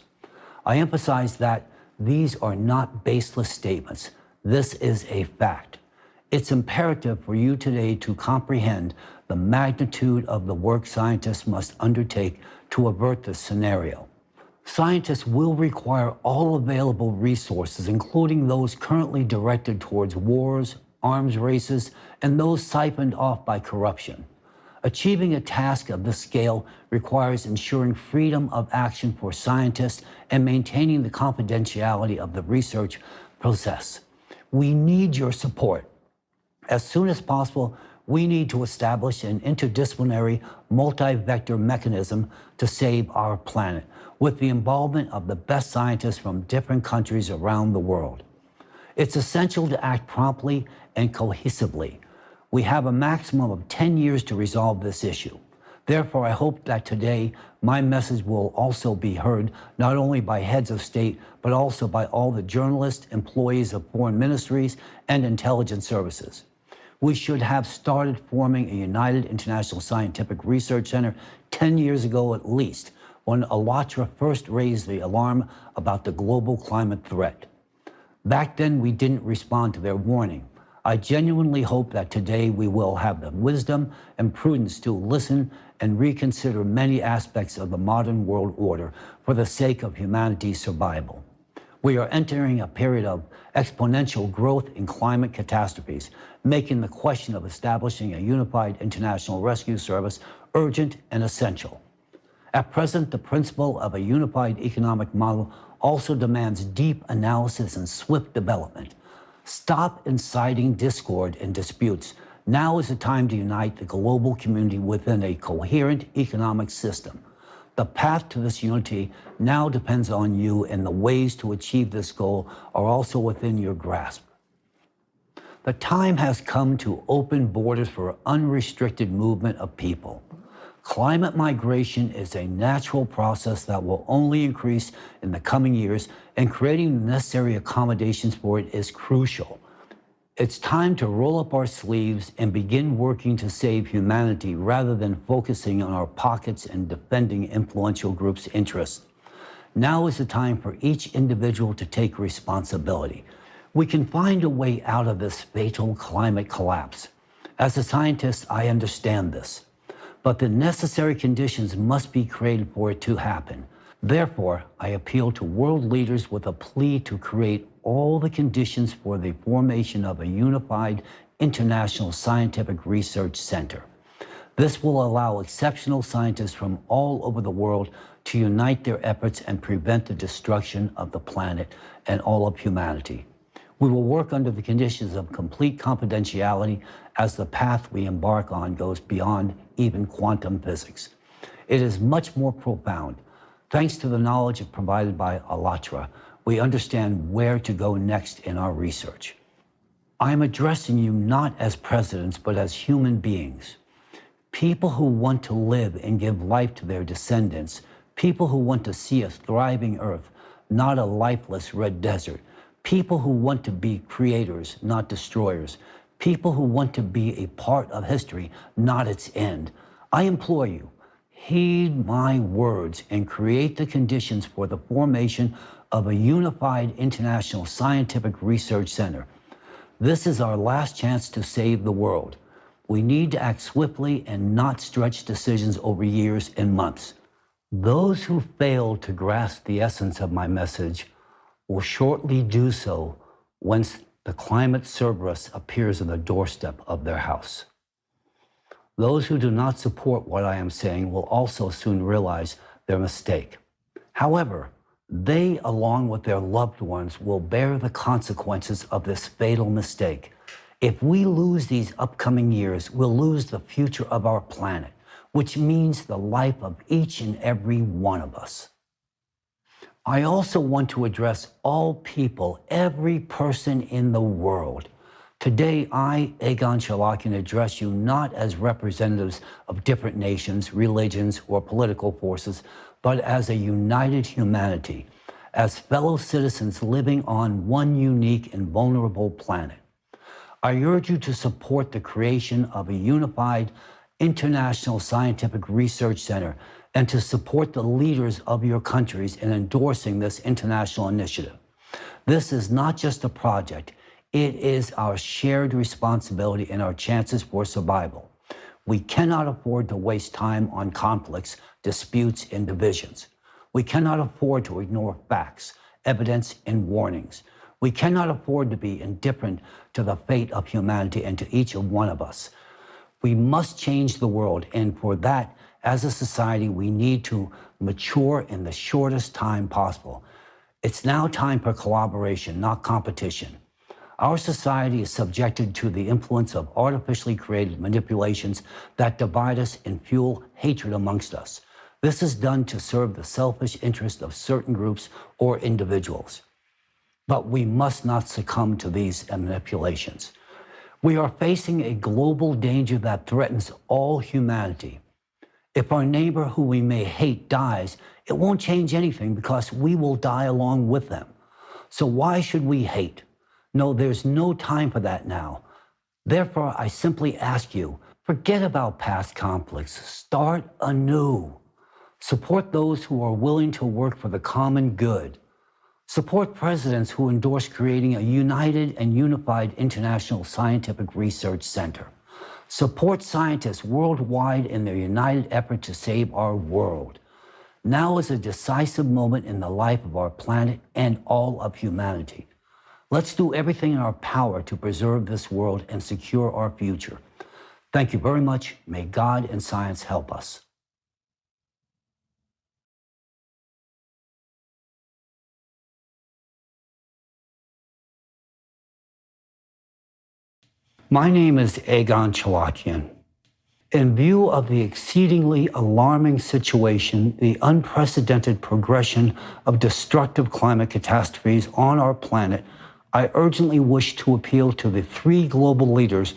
I emphasize that these are not baseless statements. This is a fact. It's imperative for you today to comprehend the magnitude of the work scientists must undertake to avert this scenario. Scientists will require all available resources, including those currently directed towards wars, arms races, and those siphoned off by corruption. Achieving a task of this scale requires ensuring freedom of action for scientists and maintaining the confidentiality of the research process. We need your support. As soon as possible, we need to establish an interdisciplinary, multi-vector mechanism to save our planet, with the involvement of the best scientists from different countries around the world. It's essential to act promptly and cohesively. We have a maximum of 10 years to resolve this issue. Therefore, I hope that today my message will also be heard not only by heads of state, but also by all the journalists, employees of foreign ministries, and intelligence services. We should have started forming a united international scientific research center 10 years ago at least, when ALLATRA first raised the alarm about the global climate threat. Back then, we didn't respond to their warning. I genuinely hope that today we will have the wisdom and prudence to listen and reconsider many aspects of the modern world order for the sake of humanity's survival. We are entering a period of exponential growth in climate catastrophes, making the question of establishing a unified international rescue service urgent and essential. At present, the principle of a unified economic model also demands deep analysis and swift development. Stop inciting discord and disputes. Now is the time to unite the global community within a coherent economic system. The path to this unity now depends on you, and the ways to achieve this goal are also within your grasp. The time has come to open borders for unrestricted movement of people. Climate migration is a natural process that will only increase in the coming years, and creating the necessary accommodations for it is crucial. It's time to roll up our sleeves and begin working to save humanity rather than focusing on our pockets and defending influential groups' interests. Now is the time for each individual to take responsibility. We can find a way out of this fatal climate collapse. As a scientist, I understand this. But the necessary conditions must be created for it to happen. Therefore, I appeal to world leaders with a plea to create all the conditions for the formation of a unified international scientific research center. This will allow exceptional scientists from all over the world to unite their efforts and prevent the destruction of the planet and all of humanity. We will work under the conditions of complete confidentiality as the path we embark on goes beyond even quantum physics. It is much more profound. Thanks to the knowledge provided by ALLATRA, we understand where to go next in our research. I am addressing you not as presidents, but as human beings. People who want to live and give life to their descendants. People who want to see a thriving Earth, not a lifeless red desert. People who want to be creators, not destroyers. People who want to be a part of history, not its end. I implore you, heed my words and create the conditions for the formation of a unified international scientific research center. This is our last chance to save the world. We need to act swiftly and not stretch decisions over years and months. Those who fail to grasp the essence of my message will shortly do so whence the climate Cerberus appears on the doorstep of their house. Those who do not support what I am saying will also soon realize their mistake. However, they, along with their loved ones, will bear the consequences of this fatal mistake. If we lose these upcoming years, we'll lose the future of our planet, which means the life of each and every one of us. I also want to address all people, every person in the world. Today, I, Egon Cholakian, address you not as representatives of different nations, religions, or political forces, but as a united humanity, as fellow citizens living on one unique and vulnerable planet. I urge you to support the creation of a unified international scientific research center and to support the leaders of your countries in endorsing this international initiative. This is not just a project, it is our shared responsibility and our chances for survival. We cannot afford to waste time on conflicts, disputes, and divisions. We cannot afford to ignore facts, evidence, and warnings. We cannot afford to be indifferent to the fate of humanity and to each one of us. We must change the world, and for that, as a society, we need to mature in the shortest time possible. It's now time for collaboration, not competition. Our society is subjected to the influence of artificially created manipulations that divide us and fuel hatred amongst us. This is done to serve the selfish interest of certain groups or individuals. But we must not succumb to these manipulations. We are facing a global danger that threatens all humanity. If our neighbor who we may hate dies, it won't change anything because we will die along with them. So why should we hate? No, there's no time for that now. Therefore, I simply ask you, forget about past conflicts. Start anew. Support those who are willing to work for the common good. Support presidents who endorse creating a united and unified international scientific research center. Support scientists worldwide in their united effort to save our world. Now is a decisive moment in the life of our planet and all of humanity. Let's do everything in our power to preserve this world and secure our future. Thank you very much. May God and science help us. My name is Egon Cholakian. In view of the exceedingly alarming situation, the unprecedented progression of destructive climate catastrophes on our planet, I urgently wish to appeal to the three global leaders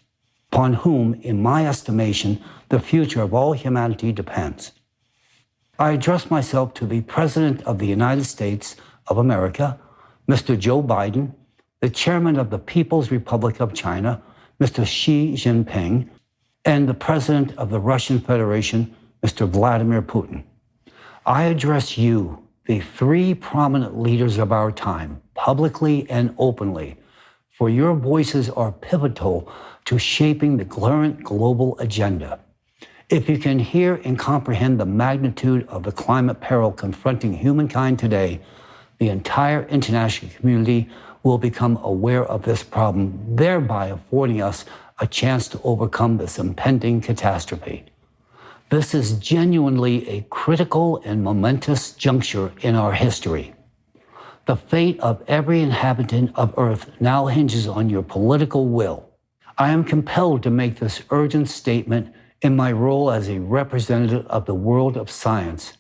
upon whom, in my estimation, the future of all humanity depends. I address myself to the President of the United States of America, Mr. Joe Biden, the Chairman of the People's Republic of China, Mr. Xi Jinping, and the President of the Russian Federation, Mr. Vladimir Putin. I address you, the three prominent leaders of our time, publicly and openly, for your voices are pivotal to shaping the current global agenda. If you can hear and comprehend the magnitude of the climate peril confronting humankind today, the entire international community will become aware of this problem, thereby affording us a chance to overcome this impending catastrophe. This is genuinely a critical and momentous juncture in our history. The fate of every inhabitant of Earth now hinges on your political will. I am compelled to make this urgent statement in my role as a representative of the world of science,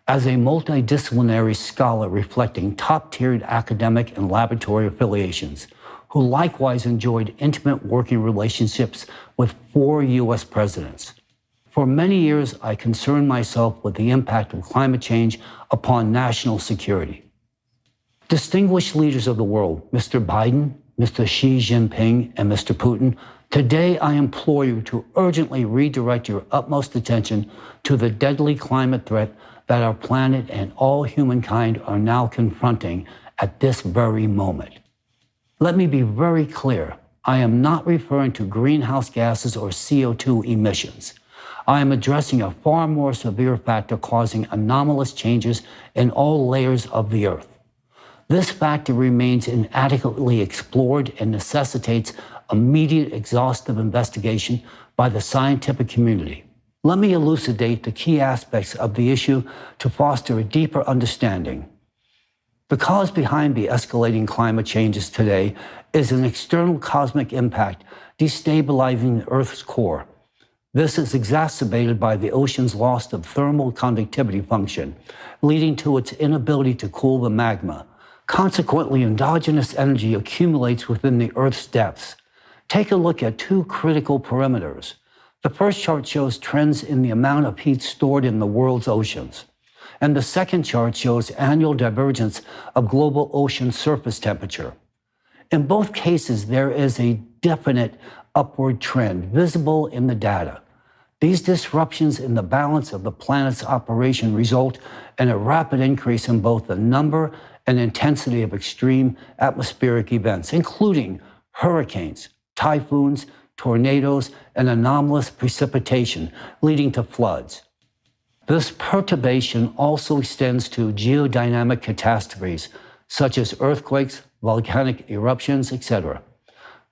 as a multidisciplinary scholar reflecting top-tiered academic and laboratory affiliations, who likewise enjoyed intimate working relationships with 4 U.S. presidents. For many years, I concerned myself with the impact of climate change upon national security. Distinguished leaders of the world, Mr. Biden, Mr. Xi Jinping, and Mr. Putin, today I implore you to urgently redirect your utmost attention to the deadly climate threat that our planet and all humankind are now confronting at this very moment. Let me be very clear. I am not referring to greenhouse gases or CO2 emissions. I am addressing a far more severe factor causing anomalous changes in all layers of the Earth. This factor remains inadequately explored and necessitates immediate exhaustive investigation by the scientific community. Let me elucidate the key aspects of the issue to foster a deeper understanding. The cause behind the escalating climate changes today is an external cosmic impact destabilizing the Earth's core. This is exacerbated by the ocean's loss of thermal conductivity function, leading to its inability to cool the magma. Consequently, endogenous energy accumulates within the Earth's depths. Take a look at two critical parameters. The first chart shows trends in the amount of heat stored in the world's oceans. And the second chart shows annual divergence of global ocean surface temperature. In both cases, there is a definite upward trend visible in the data. These disruptions in the balance of the planet's operation result in a rapid increase in both the number and intensity of extreme atmospheric events, including hurricanes, typhoons, tornadoes, and anomalous precipitation, leading to floods. This perturbation also extends to geodynamic catastrophes, such as earthquakes, volcanic eruptions, etc.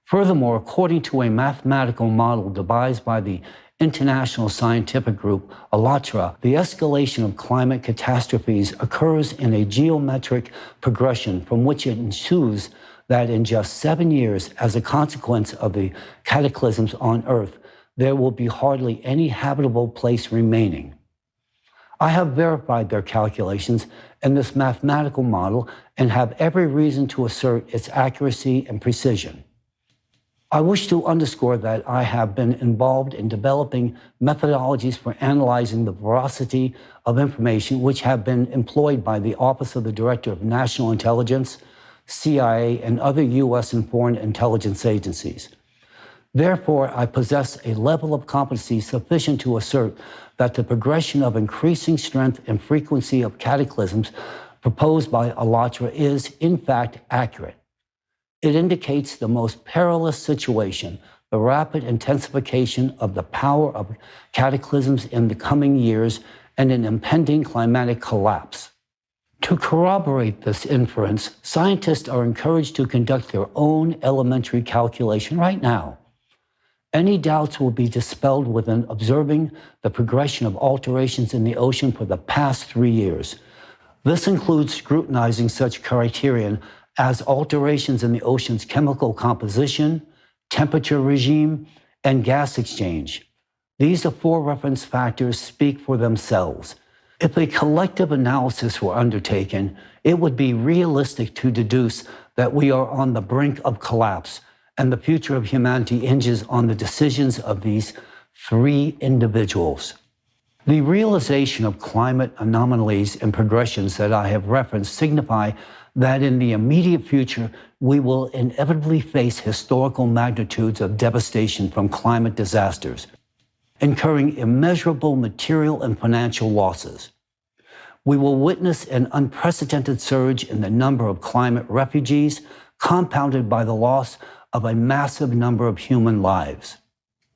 Furthermore, according to a mathematical model devised by the international scientific group ALLATRA, the escalation of climate catastrophes occurs in a geometric progression from which it ensues that in just 7 years, as a consequence of the cataclysms on Earth, there will be hardly any habitable place remaining. I have verified their calculations in this mathematical model and have every reason to assert its accuracy and precision. I wish to underscore that I have been involved in developing methodologies for analyzing the veracity of information which have been employed by the Office of the Director of National Intelligence, CIA, and other U.S. and foreign intelligence agencies. Therefore, I possess a level of competency sufficient to assert that the progression of increasing strength and frequency of cataclysms proposed by ALLATRA is, in fact, accurate. It indicates the most perilous situation, the rapid intensification of the power of cataclysms in the coming years, and an impending climatic collapse. To corroborate this inference, scientists are encouraged to conduct their own elementary calculation right now. Any doubts will be dispelled within observing the progression of alterations in the ocean for the past 3 years. This includes scrutinizing such criterion as alterations in the ocean's chemical composition, temperature regime, and gas exchange. These four reference factors speak for themselves. If a collective analysis were undertaken, it would be realistic to deduce that we are on the brink of collapse, and the future of humanity hinges on the decisions of these three individuals. The realization of climate anomalies and progressions that I have referenced signify that in the immediate future, we will inevitably face historical magnitudes of devastation from climate disasters, incurring immeasurable material and financial losses. We will witness an unprecedented surge in the number of climate refugees, compounded by the loss of a massive number of human lives.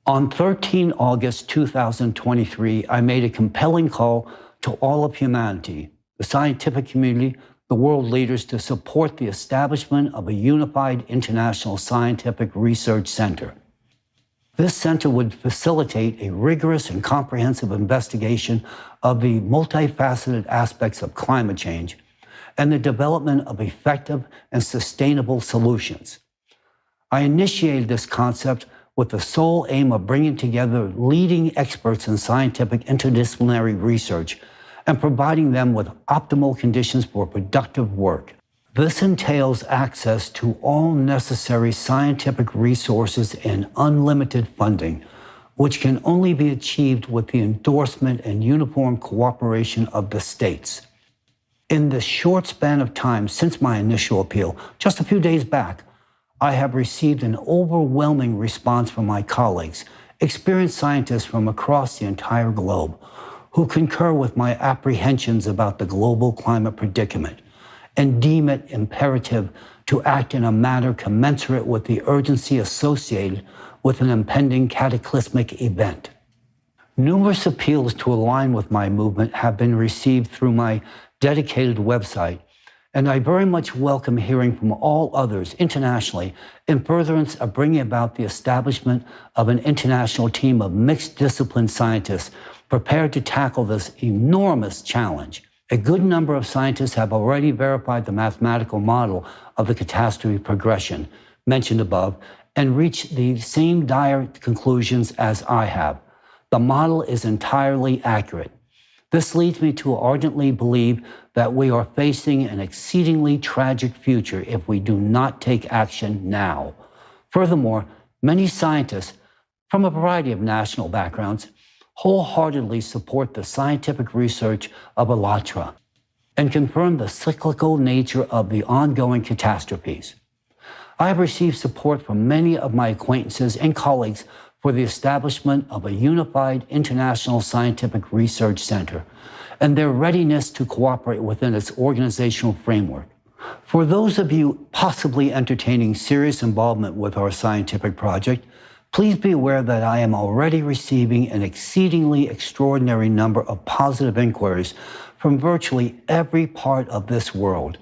On 13 August 2023, I made a compelling call to all of humanity, the scientific community, the world leaders, to support the establishment of a unified international scientific research center. This center would facilitate a rigorous and comprehensive investigation of the multifaceted aspects of climate change and the development of effective and sustainable solutions. I initiated this concept with the sole aim of bringing together leading experts in scientific interdisciplinary research and providing them with optimal conditions for productive work. This entails access to all necessary scientific resources and unlimited funding, which can only be achieved with the endorsement and uniform cooperation of the states. In the short span of time since my initial appeal, just a few days back, I have received an overwhelming response from my colleagues, experienced scientists from across the entire globe, who concur with my apprehensions about the global climate predicament and deem it imperative to act in a manner commensurate with the urgency associated with an impending cataclysmic event. Numerous appeals to align with my movement have been received through my dedicated website, And I very much welcome hearing from all others internationally in furtherance of bringing about the establishment of an international team of mixed discipline scientists prepared to tackle this enormous challenge. A good number of scientists have already verified the mathematical model of the catastrophe progression mentioned above and reached the same dire conclusions as I have. The model is entirely accurate. This leads me to ardently believe that we are facing an exceedingly tragic future if we do not take action now. Furthermore, many scientists from a variety of national backgrounds wholeheartedly support the scientific research of ALLATRA and confirm the cyclical nature of the ongoing catastrophes. I have received support from many of my acquaintances and colleagues for the establishment of a unified international scientific research center and their readiness to cooperate within its organizational framework. For those of you possibly entertaining serious involvement with our scientific project, please be aware that I am already receiving an exceedingly extraordinary number of positive inquiries from virtually every part of this world.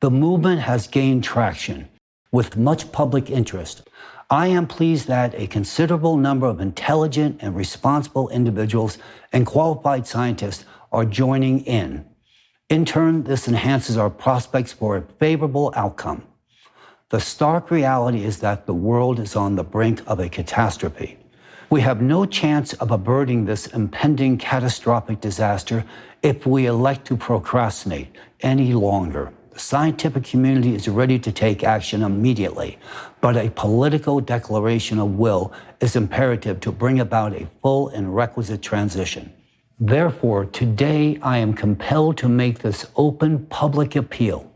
The movement has gained traction with much public interest. I am pleased that a considerable number of intelligent and responsible individuals and qualified scientists are joining in. In turn, this enhances our prospects for a favorable outcome. The stark reality is that the world is on the brink of a catastrophe. We have no chance of averting this impending catastrophic disaster if we elect to procrastinate any longer. The scientific community is ready to take action immediately, but a political declaration of will is imperative to bring about a full and requisite transition. Therefore, today I am compelled to make this open public appeal.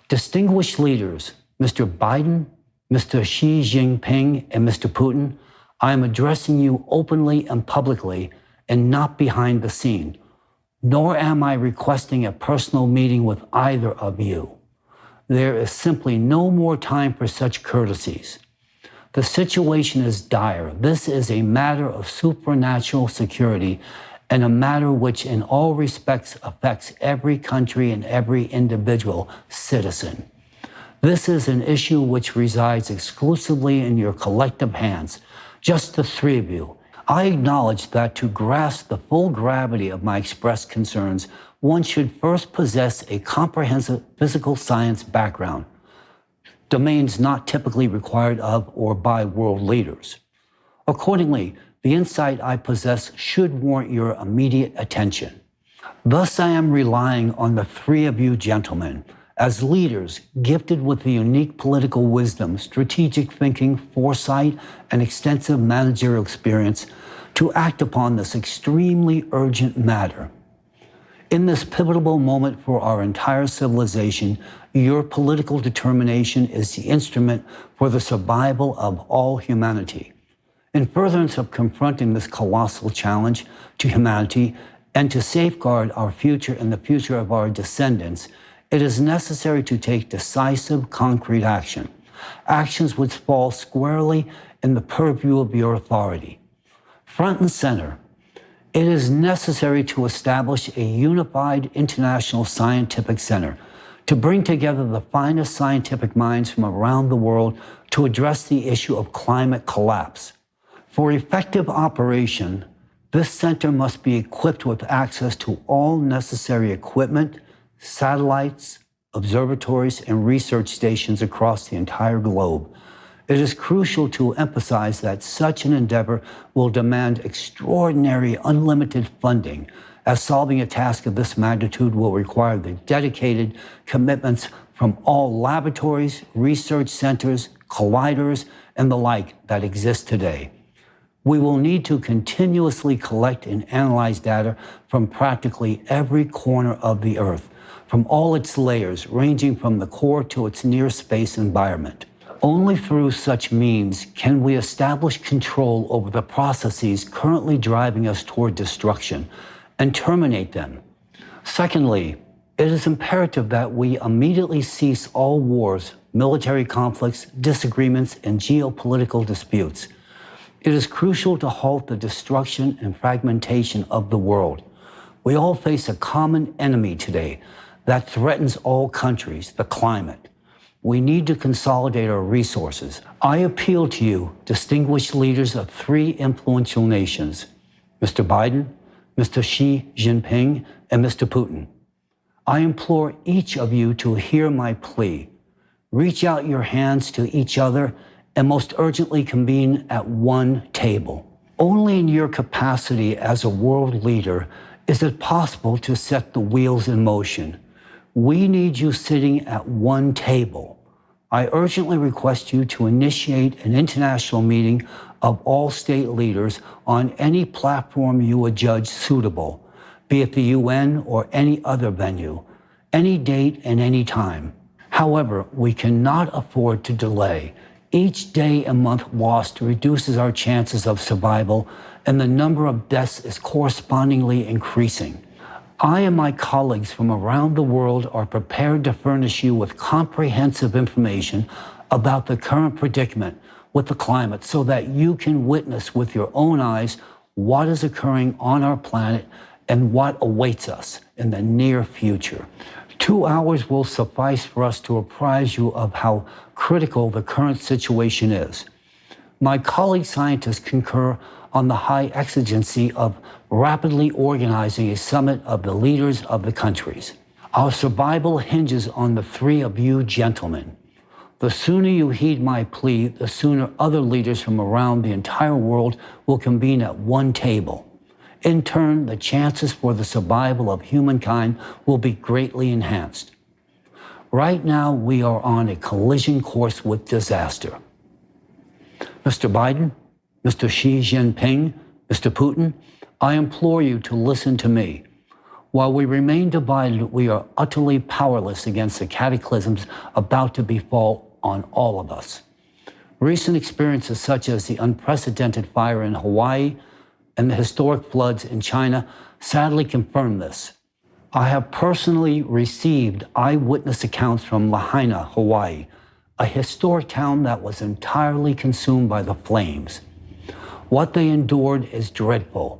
Distinguished leaders, Mr. Biden, Mr. Xi Jinping, and Mr. Putin, I am addressing you openly and publicly and not behind the scene. Nor am I requesting a personal meeting with either of you. There is simply no more time for such courtesies. The situation is dire. This is a matter of supernatural security and a matter which in all respects affects every country and every individual citizen. This is an issue which resides exclusively in your collective hands, just the three of you. I acknowledge that to grasp the full gravity of my expressed concerns, one should first possess a comprehensive physical science background, domains not typically required of or by world leaders. Accordingly, the insight I possess should warrant your immediate attention. Thus, I am relying on the three of you gentlemen as leaders gifted with the unique political wisdom, strategic thinking, foresight, and extensive managerial experience to act upon this extremely urgent matter. In this pivotal moment for our entire civilization, your political determination is the instrument for the survival of all humanity. In furtherance of confronting this colossal challenge to humanity and to safeguard our future and the future of our descendants, it is necessary to take decisive, concrete action, actions which fall squarely in the purview of your authority. Front and center, it is necessary to establish a unified international scientific center to bring together the finest scientific minds from around the world to address the issue of climate collapse. For effective operation, this center must be equipped with access to all necessary equipment, satellites, observatories, and research stations across the entire globe. It is crucial to emphasize that such an endeavor will demand extraordinary, unlimited funding, as solving a task of this magnitude will require the dedicated commitments from all laboratories, research centers, colliders, and the like that exist today. We will need to continuously collect and analyze data from practically every corner of the Earth, from all its layers, ranging from the core to its near space environment. Only through such means can we establish control over the processes currently driving us toward destruction and terminate them. Secondly, it is imperative that we immediately cease all wars, military conflicts, disagreements, and geopolitical disputes. It is crucial to halt the destruction and fragmentation of the world. We all face a common enemy today, that threatens all countries, the climate. We need to consolidate our resources. I appeal to you, distinguished leaders of three influential nations, Mr. Biden, Mr. Xi Jinping, and Mr. Putin. I implore each of you to hear my plea. Reach out your hands to each other and most urgently convene at one table. Only in your capacity as a world leader is it possible to set the wheels in motion. We need you sitting at one table. I urgently request you to initiate an international meeting of all state leaders on any platform you would judge suitable, be it the UN or any other venue, any date and any time. However, we cannot afford to delay. Each day and month lost reduces our chances of survival, and the number of deaths is correspondingly increasing. I and my colleagues from around the world are prepared to furnish you with comprehensive information about the current predicament with the climate so that you can witness with your own eyes what is occurring on our planet and what awaits us in the near future. 2 hours will suffice for us to apprise you of how critical the current situation is. My colleague scientists concur on the high exigency of rapidly organizing a summit of the leaders of the countries. Our survival hinges on the three of you gentlemen. The sooner you heed my plea, the sooner other leaders from around the entire world will convene at one table. In turn, the chances for the survival of humankind will be greatly enhanced. Right now, we are on a collision course with disaster. Mr. Biden, Mr. Xi Jinping, Mr. Putin, I implore you to listen to me. While we remain divided, we are utterly powerless against the cataclysms about to befall on all of us. Recent experiences such as the unprecedented fire in Hawaii and the historic floods in China sadly confirm this. I have personally received eyewitness accounts from Lahaina, Hawaii, a historic town that was entirely consumed by the flames. What they endured is dreadful.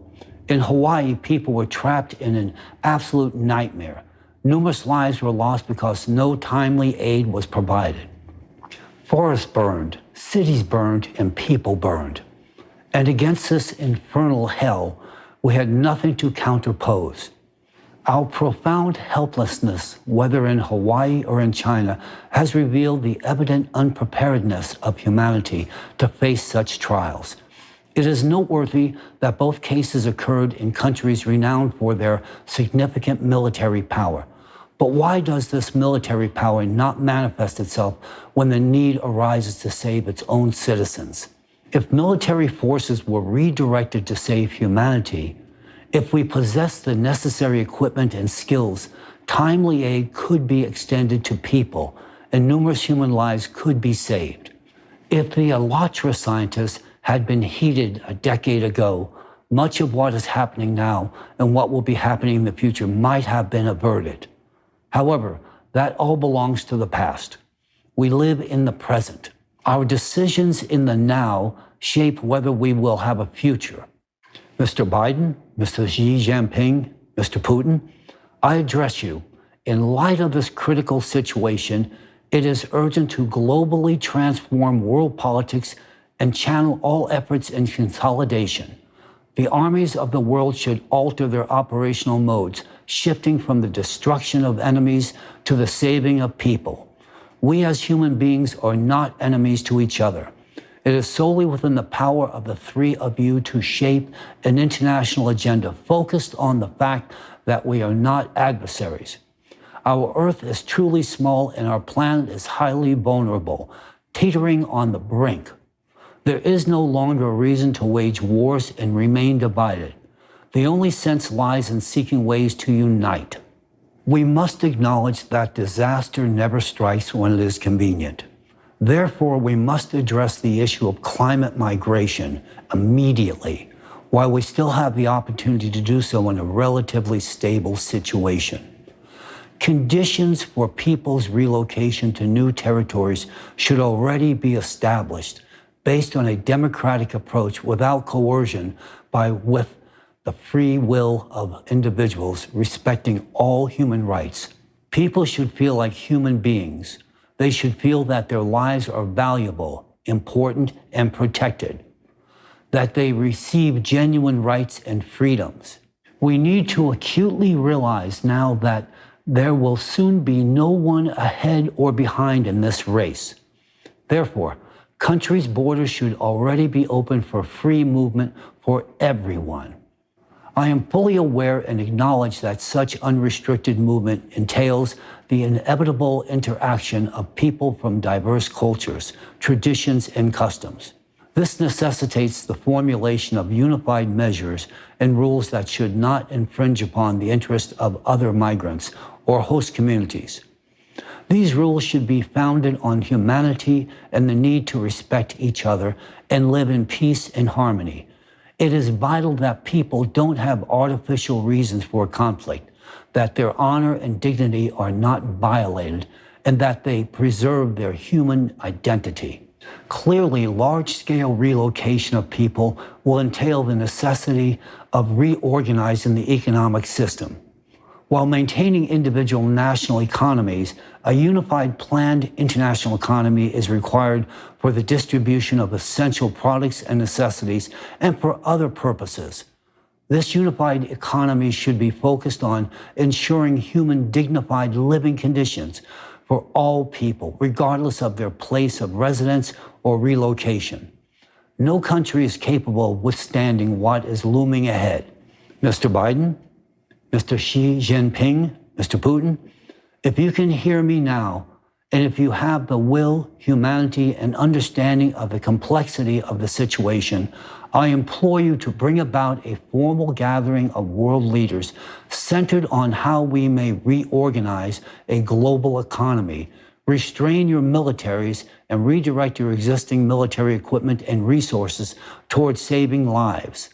In Hawaii, people were trapped in an absolute nightmare. Numerous lives were lost because no timely aid was provided. Forests burned, cities burned, and people burned. And against this infernal hell, we had nothing to counterpose. Our profound helplessness, whether in Hawaii or in China, has revealed the evident unpreparedness of humanity to face such trials. It is noteworthy that both cases occurred in countries renowned for their significant military power. But why does this military power not manifest itself when the need arises to save its own citizens? If military forces were redirected to save humanity, if we possess the necessary equipment and skills, timely aid could be extended to people and numerous human lives could be saved. If the Alatra scientists had been heeded a decade ago, much of what is happening now and what will be happening in the future might have been averted. However, that all belongs to the past. We live in the present. Our decisions in the now shape whether we will have a future. Mr. Biden, Mr. Xi Jinping, Mr. Putin, I address you. In light of this critical situation, it is urgent to globally transform world politics and channel all efforts in consolidation. The armies of the world should alter their operational modes, shifting from the destruction of enemies to the saving of people. We as human beings are not enemies to each other. It is solely within the power of the three of you to shape an international agenda focused on the fact that we are not adversaries. Our Earth is truly small and our planet is highly vulnerable, teetering on the brink. There is no longer a reason to wage wars and remain divided. The only sense lies in seeking ways to unite. We must acknowledge that disaster never strikes when it is convenient. Therefore, we must address the issue of climate migration immediately, while we still have the opportunity to do so in a relatively stable situation. Conditions for people's relocation to new territories should already be established based on a democratic approach without coercion with the free will of individuals respecting all human rights, People should feel like human beings. They should feel that their lives are valuable, important, and protected, that they receive genuine rights and freedoms. We need to acutely realize now that there will soon be no one ahead or behind in this race. Therefore, countries' borders should already be open for free movement for everyone. I am fully aware and acknowledge that such unrestricted movement entails the inevitable interaction of people from diverse cultures, traditions, and customs. This necessitates the formulation of unified measures and rules that should not infringe upon the interests of other migrants or host communities. These rules should be founded on humanity and the need to respect each other and live in peace and harmony. It is vital that people don't have artificial reasons for conflict, that their honor and dignity are not violated, and that they preserve their human identity. Clearly, large-scale relocation of people will entail the necessity of reorganizing the economic system. While maintaining individual national economies, a unified planned international economy is required for the distribution of essential products and necessities and for other purposes. This unified economy should be focused on ensuring human dignified living conditions for all people, regardless of their place of residence or relocation. No country is capable of withstanding what is looming ahead. Mr. Biden, Mr. Xi Jinping, Mr. Putin, if you can hear me now, and if you have the will, humanity, and understanding of the complexity of the situation, I implore you to bring about a formal gathering of world leaders centered on how we may reorganize a global economy, restrain your militaries, and redirect your existing military equipment and resources towards saving lives.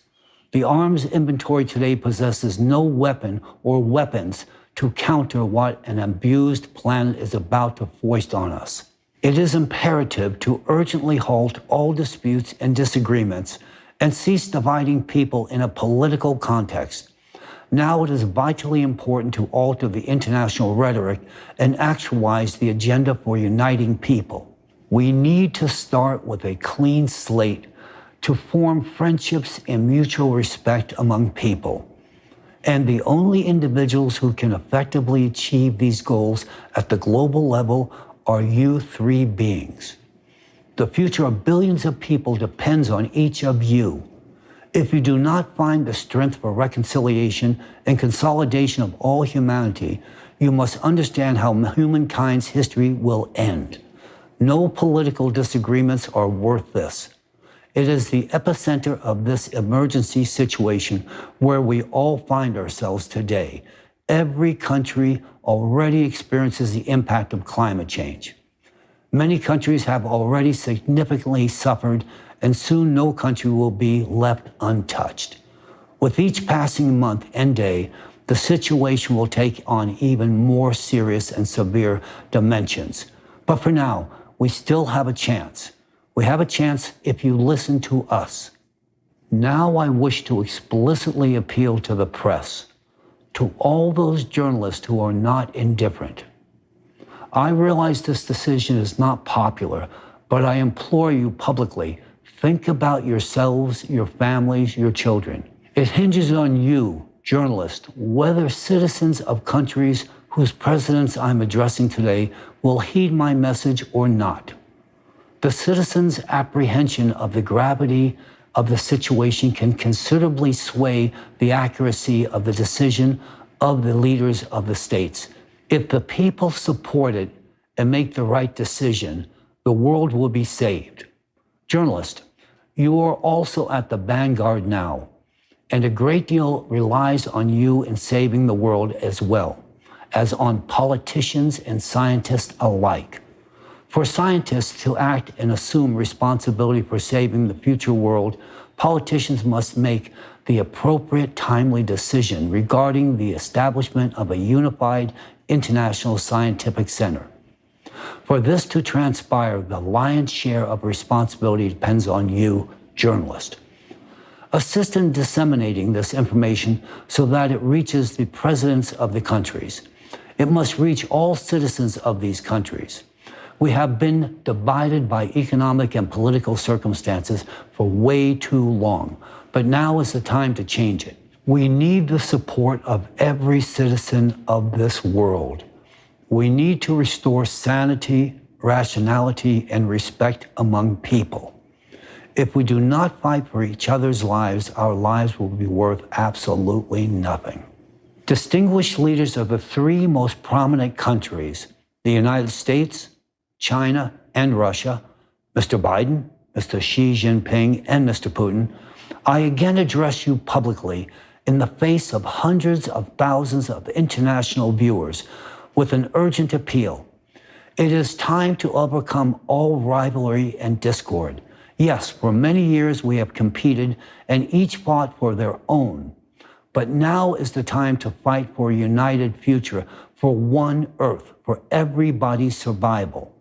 The arms inventory today possesses no weapon or weapons to counter what an abused planet is about to foist on us. It is imperative to urgently halt all disputes and disagreements and cease dividing people in a political context. Now it is vitally important to alter the international rhetoric and actualize the agenda for uniting people. We need to start with a clean slate to form friendships and mutual respect among people. And the only individuals who can effectively achieve these goals at the global level are you three beings. The future of billions of people depends on each of you. If you do not find the strength for reconciliation and consolidation of all humanity, you must understand how humankind's history will end. No political disagreements are worth this. It is the epicenter of this emergency situation where we all find ourselves today. Every country already experiences the impact of climate change. Many countries have already significantly suffered, and soon no country will be left untouched. With each passing month and day, the situation will take on even more serious and severe dimensions. But for now, we still have a chance. We have a chance if you listen to us. Now I wish to explicitly appeal to the press, to all those journalists who are not indifferent. I realize this decision is not popular, but I implore you publicly, think about yourselves, your families, your children. It hinges on you, journalists, whether citizens of countries whose presidents I'm addressing today will heed my message or not. The citizens' apprehension of the gravity of the situation can considerably sway the accuracy of the decision of the leaders of the states. If the people support it and make the right decision, the world will be saved. Journalists, you are also at the vanguard now, and a great deal relies on you in saving the world as well as on politicians and scientists alike. For scientists to act and assume responsibility for saving the future world, politicians must make the appropriate timely decision regarding the establishment of a unified international scientific center. For this to transpire, the lion's share of responsibility depends on you, journalists. Assist in disseminating this information so that it reaches the presidents of the countries. It must reach all citizens of these countries. We have been divided by economic and political circumstances for way too long, but now is the time to change it. We need the support of every citizen of this world. We need to restore sanity, rationality, and respect among people. If we do not fight for each other's lives, our lives will be worth absolutely nothing. Distinguished leaders of the three most prominent countries, the United States, China, and Russia, Mr. Biden, Mr. Xi Jinping, and Mr. Putin, I again address you publicly in the face of hundreds of thousands of international viewers with an urgent appeal. It is time to overcome all rivalry and discord. Yes, for many years we have competed and each fought for their own. But now is the time to fight for a united future, for one Earth, for everybody's survival.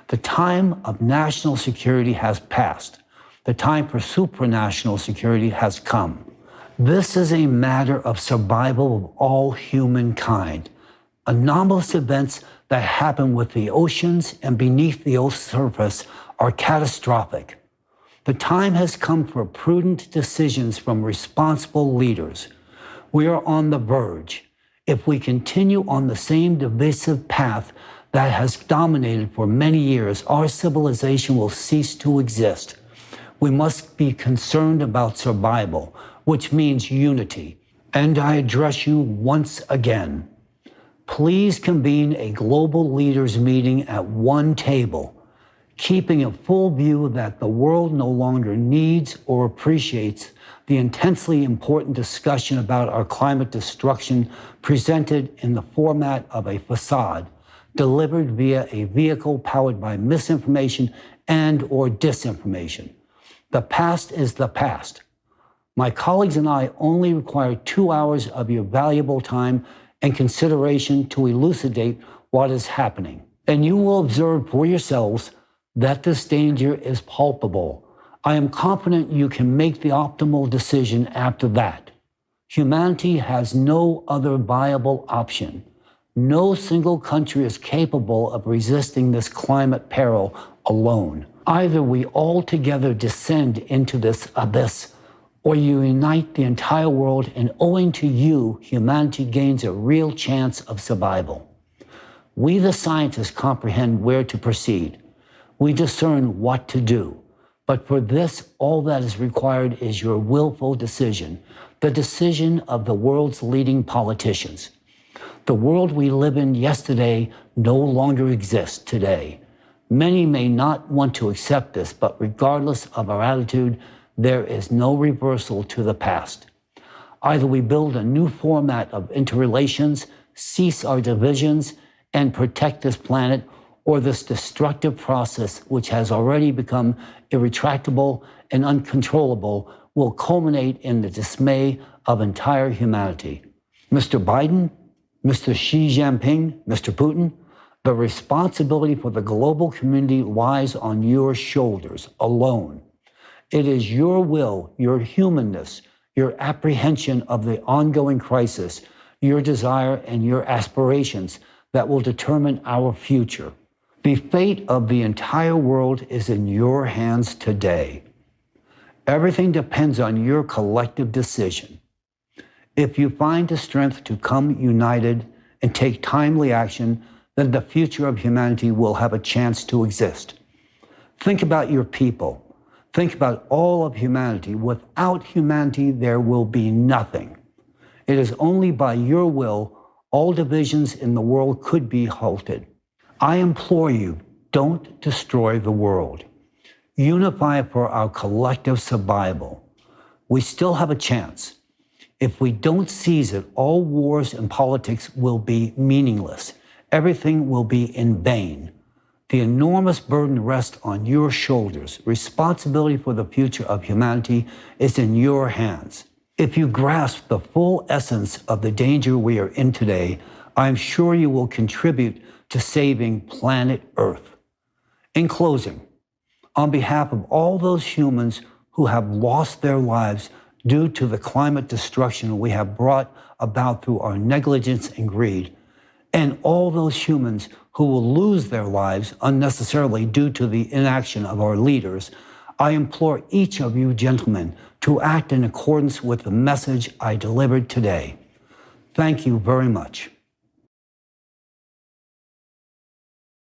The time of national security has passed. The time for supranational security has come. This is a matter of survival of all humankind. Anomalous events that happen with the oceans and beneath the Earth's surface are catastrophic. The time has come for prudent decisions from responsible leaders. We are on the verge. If we continue on the same divisive path that has dominated for many years, our civilization will cease to exist. We must be concerned about survival, which means unity. And I address you once again. Please convene a global leaders meeting at one table, keeping a full view that the world no longer needs or appreciates the intensely important discussion about our climate destruction presented in the format of a facade, delivered via a vehicle powered by misinformation and or disinformation. The past is the past. My colleagues and I only require 2 hours of your valuable time and consideration to elucidate what is happening. And you will observe for yourselves that this danger is palpable. I am confident you can make the optimal decision after that. Humanity has no other viable option. No single country is capable of resisting this climate peril alone. Either we all together descend into this abyss, or you unite the entire world, and owing to you, humanity gains a real chance of survival. We, the scientists, comprehend where to proceed. We discern what to do. But for this, all that is required is your willful decision, the decision of the world's leading politicians. The world we live in yesterday no longer exists today. Many may not want to accept this, but regardless of our attitude, there is no reversal to the past. Either we build a new format of interrelations, cease our divisions, and protect this planet, or this destructive process, which has already become irretractable and uncontrollable, will culminate in the dismay of entire humanity. Mr. Biden, Mr. Xi Jinping, Mr. Putin, the responsibility for the global community lies on your shoulders alone. It is your will, your humanness, your apprehension of the ongoing crisis, your desire and your aspirations that will determine our future. The fate of the entire world is in your hands today. Everything depends on your collective decision. If you find the strength to come united and take timely action, then the future of humanity will have a chance to exist. Think about your people. Think about all of humanity. Without humanity, there will be nothing. It is only by your will all divisions in the world could be halted. I implore you, don't destroy the world. Unify for our collective survival. We still have a chance. If we don't seize it, all wars and politics will be meaningless. Everything will be in vain. The enormous burden rests on your shoulders. Responsibility for the future of humanity is in your hands. If you grasp the full essence of the danger we are in today, I am sure you will contribute to saving planet Earth. In closing, on behalf of all those humans who have lost their lives due to the climate destruction we have brought about through our negligence and greed, and all those humans who will lose their lives unnecessarily due to the inaction of our leaders, I implore each of you gentlemen to act in accordance with the message I delivered today. Thank you very much.